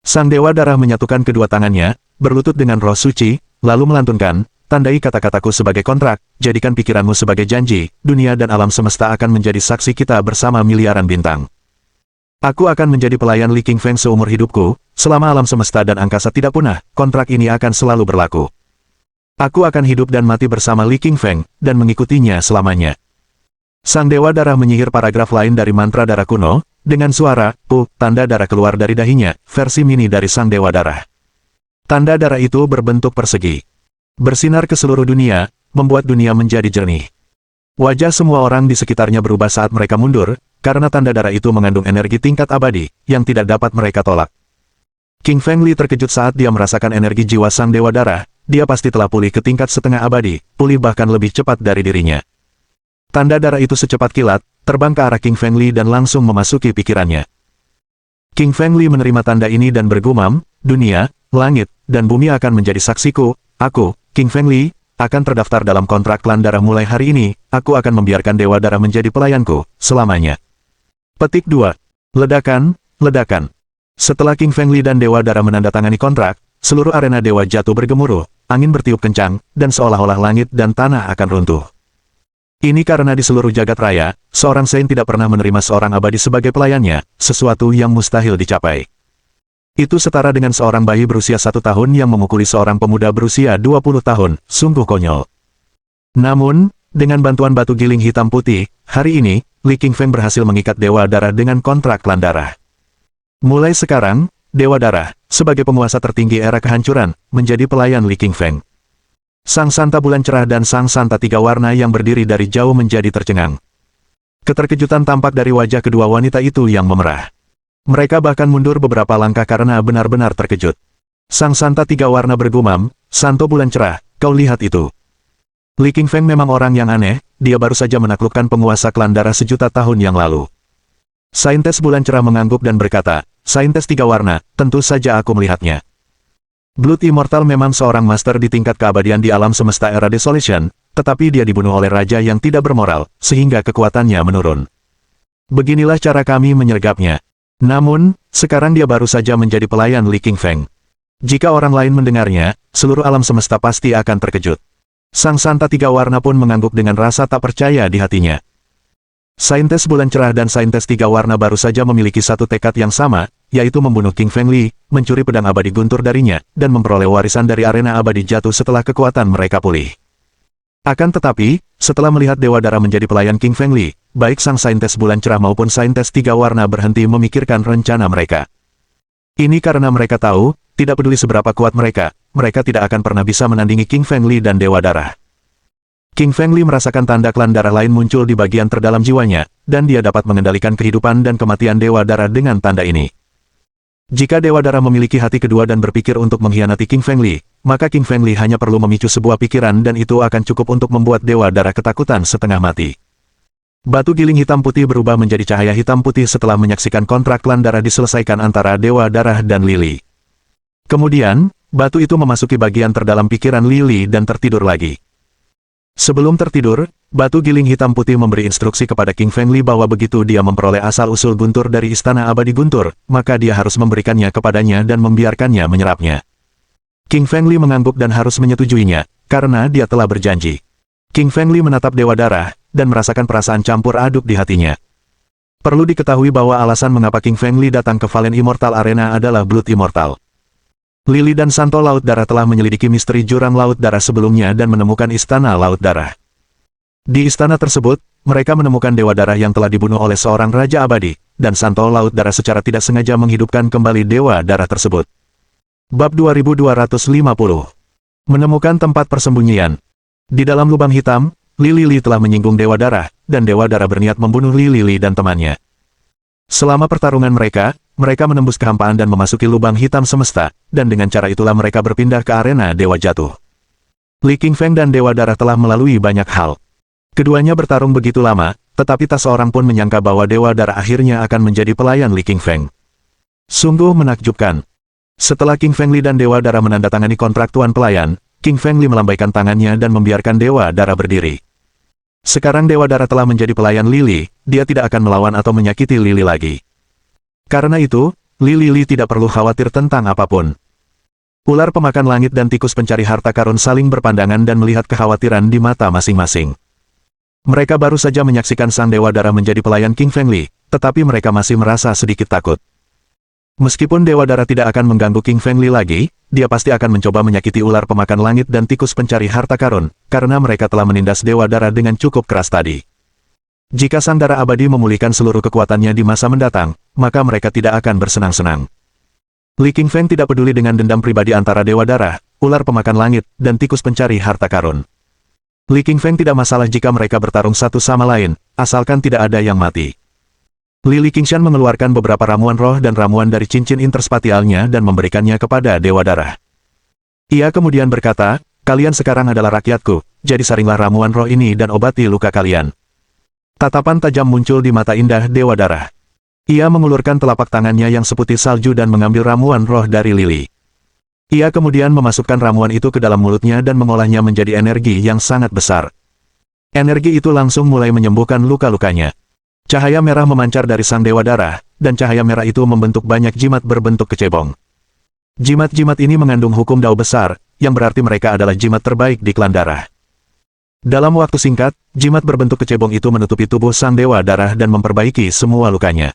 Sang Dewa Darah menyatukan kedua tangannya, berlutut dengan roh suci, lalu melantunkan, tandai kata-kataku sebagai kontrak, jadikan pikiranmu sebagai janji, dunia dan alam semesta akan menjadi saksi kita bersama miliaran bintang. Aku akan menjadi pelayan Li King Feng seumur hidupku, selama alam semesta dan angkasa tidak punah, kontrak ini akan selalu berlaku. Aku akan hidup dan mati bersama Li King Feng, dan mengikutinya selamanya. Sang Dewa Darah menyihir paragraf lain dari mantra darah kuno, dengan suara, tanda darah keluar dari dahinya, versi mini dari Sang Dewa Darah. Tanda darah itu berbentuk persegi. Bersinar ke seluruh dunia, membuat dunia menjadi jernih. Wajah semua orang di sekitarnya berubah saat mereka mundur, karena tanda darah itu mengandung energi tingkat abadi, yang tidak dapat mereka tolak. King Feng Li terkejut saat dia merasakan energi jiwa Sang Dewa Darah, dia pasti telah pulih ke tingkat setengah abadi, pulih bahkan lebih cepat dari dirinya. Tanda darah itu secepat kilat, terbang ke arah King Feng Li dan langsung memasuki pikirannya. King Feng Li menerima tanda ini dan bergumam, dunia, langit, dan bumi akan menjadi saksiku, aku, King Feng Li, akan terdaftar dalam kontrak klan darah mulai hari ini, aku akan membiarkan Dewa Darah menjadi pelayanku, selamanya. Petik 2. Ledakan, ledakan. Setelah King Feng Li dan Dewa Darah menandatangani kontrak, seluruh arena Dewa Jatuh bergemuruh, angin bertiup kencang, dan seolah-olah langit dan tanah akan runtuh. Ini karena di seluruh jagat raya, seorang Saint tidak pernah menerima seorang abadi sebagai pelayannya, sesuatu yang mustahil dicapai. Itu setara dengan seorang bayi berusia 1 tahun yang memukuli seorang pemuda berusia 20 tahun, sungguh konyol. Namun, dengan bantuan batu giling hitam putih, hari ini, Li Qingfeng berhasil mengikat Dewa Darah dengan kontrak klan darah. Mulai sekarang, Dewa Darah, sebagai penguasa tertinggi era kehancuran, menjadi pelayan Li Qingfeng. Sang Santa Bulan Cerah dan Sang Santa Tiga Warna yang berdiri dari jauh menjadi tercengang. Keterkejutan tampak dari wajah kedua wanita itu yang memerah. Mereka bahkan mundur beberapa langkah karena benar-benar terkejut. Sang Santa Tiga Warna bergumam, "Santo Bulan Cerah, kau lihat itu." Li Qingfeng memang orang yang aneh, dia baru saja menaklukkan penguasa klan darah sejuta tahun yang lalu. Saintes Bulan Cerah mengangguk dan berkata, "Saintes Tiga Warna, tentu saja aku melihatnya." Blood Immortal memang seorang master di tingkat keabadian di alam semesta era Desolation, tetapi dia dibunuh oleh raja yang tidak bermoral, sehingga kekuatannya menurun. Beginilah cara kami menyergapnya. Namun, sekarang dia baru saja menjadi pelayan Li Qingfeng. Jika orang lain mendengarnya, seluruh alam semesta pasti akan terkejut. Sang Santa Tiga Warna pun mengangguk dengan rasa tak percaya di hatinya. Saintes Bulan Cerah dan Saintes Tiga Warna baru saja memiliki satu tekad yang sama, yaitu membunuh King Feng Li, mencuri pedang abadi guntur darinya, dan memperoleh warisan dari arena abadi jatuh setelah kekuatan mereka pulih. Akan tetapi, setelah melihat Dewa Darah menjadi pelayan King Feng Li, baik Sang Saintes Bulan Cerah maupun Saintes Tiga Warna berhenti memikirkan rencana mereka. Ini karena mereka tahu, tidak peduli seberapa kuat mereka tidak akan pernah bisa menandingi King Feng Li dan Dewa Darah. King Feng Li merasakan tanda klan darah lain muncul di bagian terdalam jiwanya, dan dia dapat mengendalikan kehidupan dan kematian Dewa Darah dengan tanda ini. Jika Dewa Darah memiliki hati kedua dan berpikir untuk mengkhianati King Feng Li, maka King Feng Li hanya perlu memicu sebuah pikiran dan itu akan cukup untuk membuat Dewa Darah ketakutan setengah mati. Batu giling hitam putih berubah menjadi cahaya hitam putih setelah menyaksikan kontrak klan darah diselesaikan antara Dewa Darah dan Lily. Kemudian, batu itu memasuki bagian terdalam pikiran Lily dan tertidur lagi. Sebelum tertidur, batu giling hitam putih memberi instruksi kepada King Feng Li bahwa begitu dia memperoleh asal-usul guntur dari Istana Abadi Guntur, maka dia harus memberikannya kepadanya dan membiarkannya menyerapnya. King Feng Li mengangguk dan harus menyetujuinya, karena dia telah berjanji. King Feng Li menatap Dewa Darah, dan merasakan perasaan campur aduk di hatinya. Perlu diketahui bahwa alasan mengapa King Feng Li datang ke Valen Immortal Arena adalah Blood Immortal. Lily dan Santo Laut Darah telah menyelidiki misteri jurang Laut Darah sebelumnya dan menemukan Istana Laut Darah. Di istana tersebut, mereka menemukan Dewa Darah yang telah dibunuh oleh seorang Raja Abadi, dan Santo Laut Darah secara tidak sengaja menghidupkan kembali Dewa Darah tersebut. Bab 2250. Menemukan tempat persembunyian. Di dalam lubang hitam, Lily telah menyinggung Dewa Darah, dan Dewa Darah berniat membunuh Lily dan temannya. Selama pertarungan mereka menembus kehampaan dan memasuki lubang hitam semesta, dan dengan cara itulah mereka berpindah ke arena Dewa Jatuh. Li Qingfeng dan Dewa Darah telah melalui banyak hal. Keduanya bertarung begitu lama, tetapi tak seorang pun menyangka bahwa Dewa Darah akhirnya akan menjadi pelayan Li Qingfeng. Sungguh menakjubkan. Setelah King Feng Li dan Dewa Darah menandatangani kontrak tuan pelayan, King Feng Li melambaikan tangannya dan membiarkan Dewa Darah berdiri. Sekarang Dewa Darah telah menjadi pelayan Lily, dia tidak akan melawan atau menyakiti Lily lagi. Karena itu, Lily tidak perlu khawatir tentang apapun. Ular pemakan langit dan tikus pencari harta karun saling berpandangan dan melihat kekhawatiran di mata masing-masing. Mereka baru saja menyaksikan Sang Dewa Darah menjadi pelayan King Feng Li, tetapi mereka masih merasa sedikit takut. Meskipun Dewa Darah tidak akan mengganggu King Feng Li lagi, dia pasti akan mencoba menyakiti ular pemakan langit dan tikus pencari harta karun, karena mereka telah menindas Dewa Darah dengan cukup keras tadi. Jika Sang Darah Abadi memulihkan seluruh kekuatannya di masa mendatang, maka mereka tidak akan bersenang-senang. Li Qingfeng tidak peduli dengan dendam pribadi antara Dewa Darah, ular pemakan langit, dan tikus pencari harta karun. Li Qingfeng tidak masalah jika mereka bertarung satu sama lain, asalkan tidak ada yang mati. Li Qingshan mengeluarkan beberapa ramuan roh dan ramuan dari cincin interspatialnya dan memberikannya kepada Dewa Darah. Ia kemudian berkata, "Kalian sekarang adalah rakyatku, jadi saringlah ramuan roh ini dan obati luka kalian." Tatapan tajam muncul di mata indah Dewa Darah. Ia mengulurkan telapak tangannya yang seputih salju dan mengambil ramuan roh dari Lily. Ia kemudian memasukkan ramuan itu ke dalam mulutnya dan mengolahnya menjadi energi yang sangat besar. Energi itu langsung mulai menyembuhkan luka-lukanya. Cahaya merah memancar dari sang dewa darah, dan cahaya merah itu membentuk banyak jimat berbentuk kecebong. Jimat-jimat ini mengandung hukum Dao besar, yang berarti mereka adalah jimat terbaik di klan darah. Dalam waktu singkat, jimat berbentuk kecebong itu menutupi tubuh sang dewa darah dan memperbaiki semua lukanya.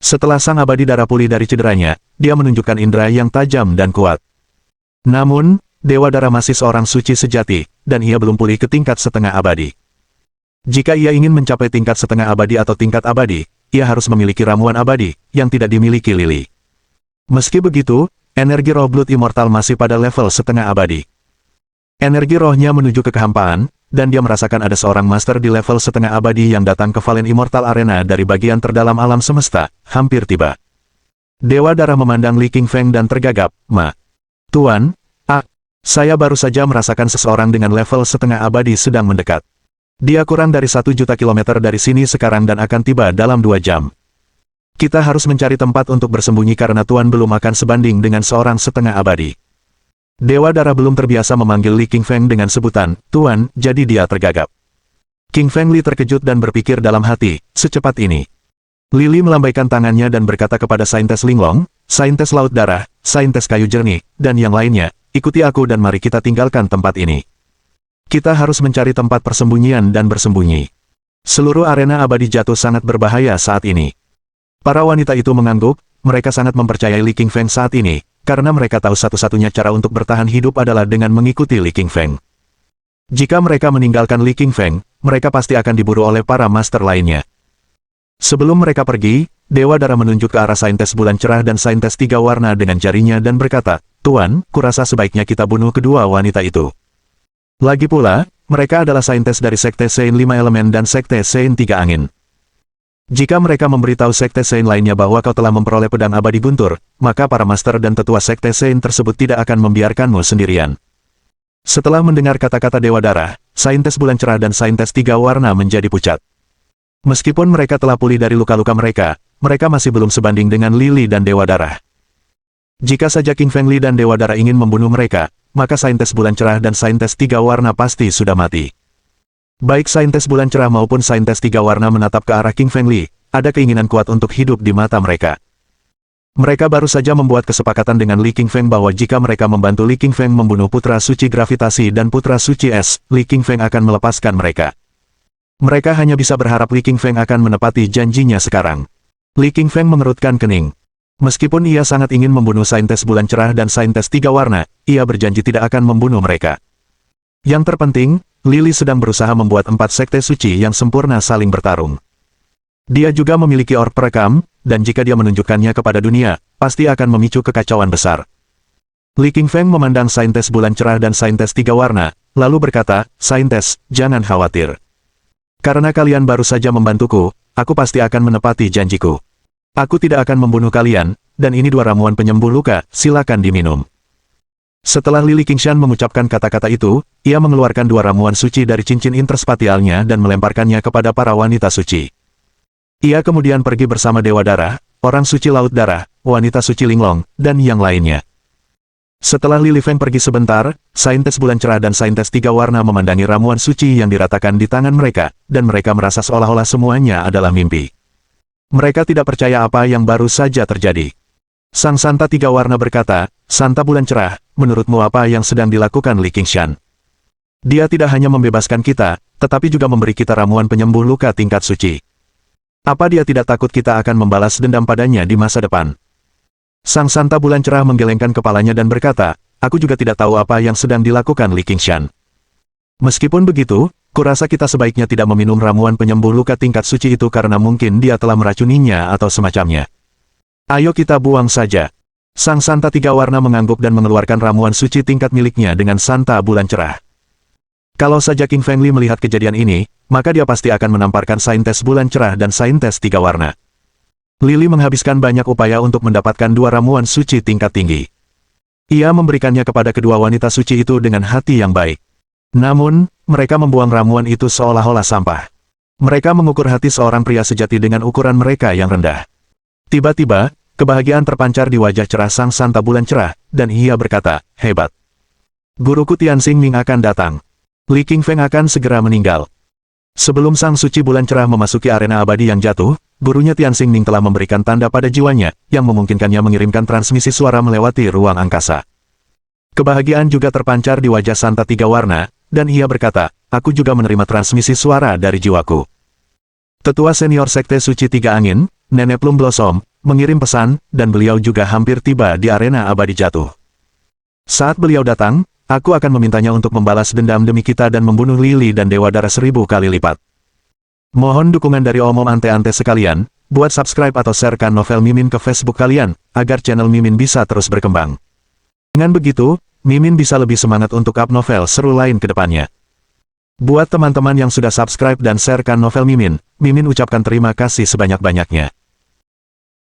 Setelah sang abadi darah pulih dari cederanya, dia menunjukkan indera yang tajam dan kuat. Namun, dewa darah masih seorang suci sejati, dan ia belum pulih ke tingkat setengah abadi. Jika ia ingin mencapai tingkat setengah abadi atau tingkat abadi, ia harus memiliki ramuan abadi, yang tidak dimiliki Lily. Meski begitu, energi roh Blood Immortal masih pada level setengah abadi. Energi rohnya menuju ke kehampaan, dan dia merasakan ada seorang master di level setengah abadi yang datang ke Valen Immortal Arena dari bagian terdalam alam semesta, hampir tiba. Dewa darah memandang Li Qingfeng dan tergagap, Tuan, saya baru saja merasakan seseorang dengan level setengah abadi sedang mendekat. Dia kurang dari 1 juta kilometer dari sini sekarang dan akan tiba dalam 2 jam. Kita harus mencari tempat untuk bersembunyi karena Tuan belum akan sebanding dengan seorang setengah abadi. Dewa darah belum terbiasa memanggil Li Qingfeng dengan sebutan, Tuan, jadi dia tergagap. Qingfeng Li terkejut dan berpikir dalam hati, secepat ini. Lily melambaikan tangannya dan berkata kepada Saintes Linglong, Saintes Laut Darah, Saintes Kayu Jernih, dan yang lainnya, ikuti aku dan mari kita tinggalkan tempat ini. Kita harus mencari tempat persembunyian dan bersembunyi. Seluruh arena abadi jatuh sangat berbahaya saat ini. Para wanita itu mengangguk, mereka sangat mempercayai Li Qingfeng saat ini, karena mereka tahu satu-satunya cara untuk bertahan hidup adalah dengan mengikuti Li Qingfeng. Jika mereka meninggalkan Li Qingfeng, mereka pasti akan diburu oleh para master lainnya. Sebelum mereka pergi, Dewa Darah menunjuk ke arah Saintes Bulan Cerah dan Saintes Tiga Warna dengan jarinya dan berkata, Tuan, kurasa sebaiknya kita bunuh kedua wanita itu. Lagi pula, mereka adalah Saintes dari Sekte Sein 5 Elemen dan Sekte Sein 3 Angin. Jika mereka memberitahu Sekte Sein lainnya bahwa kau telah memperoleh pedang abadi guntur, maka para master dan tetua Sekte Sein tersebut tidak akan membiarkanmu sendirian. Setelah mendengar kata-kata Dewa Darah, Saintes Bulan Cerah dan Saintes Tiga Warna menjadi pucat. Meskipun mereka telah pulih dari luka-luka mereka, mereka masih belum sebanding dengan Lily dan Dewa Darah. Jika saja Qingfeng Li dan Dewa Darah ingin membunuh mereka, maka Saintes Bulan Cerah dan Saintes Tiga Warna pasti sudah mati. Baik Saintes Bulan Cerah maupun Saintes Tiga Warna menatap ke arah Qingfeng Li, ada keinginan kuat untuk hidup di mata mereka. Mereka baru saja membuat kesepakatan dengan Li Qingfeng bahwa jika mereka membantu Li Qingfeng membunuh Putra Suci Gravitasi dan Putra Suci Es, Li Qingfeng akan melepaskan mereka. Mereka hanya bisa berharap Li Qingfeng akan menepati janjinya sekarang. Li Qingfeng mengerutkan kening. Meskipun ia sangat ingin membunuh Saintes Bulan Cerah dan Saintes Tiga Warna, ia berjanji tidak akan membunuh mereka. Yang terpenting, Lily sedang berusaha membuat 4 sekte suci yang sempurna saling bertarung. Dia juga memiliki orb perekam, dan jika dia menunjukkannya kepada dunia, pasti akan memicu kekacauan besar. Li Qingfeng memandang Saintes Bulan Cerah dan Saintes Tiga Warna, lalu berkata, Saintes, jangan khawatir. Karena kalian baru saja membantuku, aku pasti akan menepati janjiku. Aku tidak akan membunuh kalian, dan ini 2 ramuan penyembuh luka, silakan diminum. Setelah Li Qingshan mengucapkan kata-kata itu, ia mengeluarkan 2 ramuan suci dari cincin interspatialnya dan melemparkannya kepada para wanita suci. Ia kemudian pergi bersama Dewa Darah, orang suci Laut Darah, wanita suci Linglong, dan yang lainnya. Setelah Li Feng pergi sebentar, Saintes Bulan Cerah dan Saintes Tiga Warna memandangi ramuan suci yang diratakan di tangan mereka, dan mereka merasa seolah-olah semuanya adalah mimpi. Mereka tidak percaya apa yang baru saja terjadi. Sang Santa Tiga Warna berkata, Santa Bulan Cerah, menurutmu apa yang sedang dilakukan Li Qingshan? Dia tidak hanya membebaskan kita, tetapi juga memberi kita ramuan penyembuh luka tingkat suci. Apa dia tidak takut kita akan membalas dendam padanya di masa depan? Sang Santa Bulan Cerah menggelengkan kepalanya dan berkata, aku juga tidak tahu apa yang sedang dilakukan Li Qingshan. Meskipun begitu, kurasa kita sebaiknya tidak meminum ramuan penyembuh luka tingkat suci itu karena mungkin dia telah meracuninya atau semacamnya. Ayo kita buang saja. Sang Santa Tiga Warna mengangguk dan mengeluarkan ramuan suci tingkat miliknya dengan Santa Bulan Cerah. Kalau saja Qingfeng Li melihat kejadian ini, maka dia pasti akan menamparkan Saintes Bulan Cerah dan Saintes Tiga Warna. Lily menghabiskan banyak upaya untuk mendapatkan 2 ramuan suci tingkat tinggi. Ia memberikannya kepada kedua wanita suci itu dengan hati yang baik. Namun, mereka membuang ramuan itu seolah-olah sampah. Mereka mengukur hati seorang pria sejati dengan ukuran mereka yang rendah. Tiba-tiba, kebahagiaan terpancar di wajah cerah Sang Santa Bulan Cerah, dan ia berkata, hebat. Guruku Tian Xingming akan datang. Li Qingfeng akan segera meninggal. Sebelum Sang Suci Bulan Cerah memasuki arena abadi yang jatuh, gurunya Tian Xingming telah memberikan tanda pada jiwanya, yang memungkinkannya mengirimkan transmisi suara melewati ruang angkasa. Kebahagiaan juga terpancar di wajah Santa Tiga Warna, dan ia berkata, aku juga menerima transmisi suara dari jiwaku. Tetua senior Sekte Suci Tiga Angin, Nenek Plum Blossom, mengirim pesan, dan beliau juga hampir tiba di arena abadi jatuh. Saat beliau datang, aku akan memintanya untuk membalas dendam demi kita dan membunuh Lili dan Dewa Darah 1000 kali lipat. Mohon dukungan dari omom ante-ante sekalian, buat subscribe atau sharekan novel Mimin ke Facebook kalian, agar channel Mimin bisa terus berkembang. Dengan begitu, Mimin bisa lebih semangat untuk up novel seru lain ke depannya. Buat teman-teman yang sudah subscribe dan sharekan novel Mimin, Mimin ucapkan terima kasih sebanyak-banyaknya.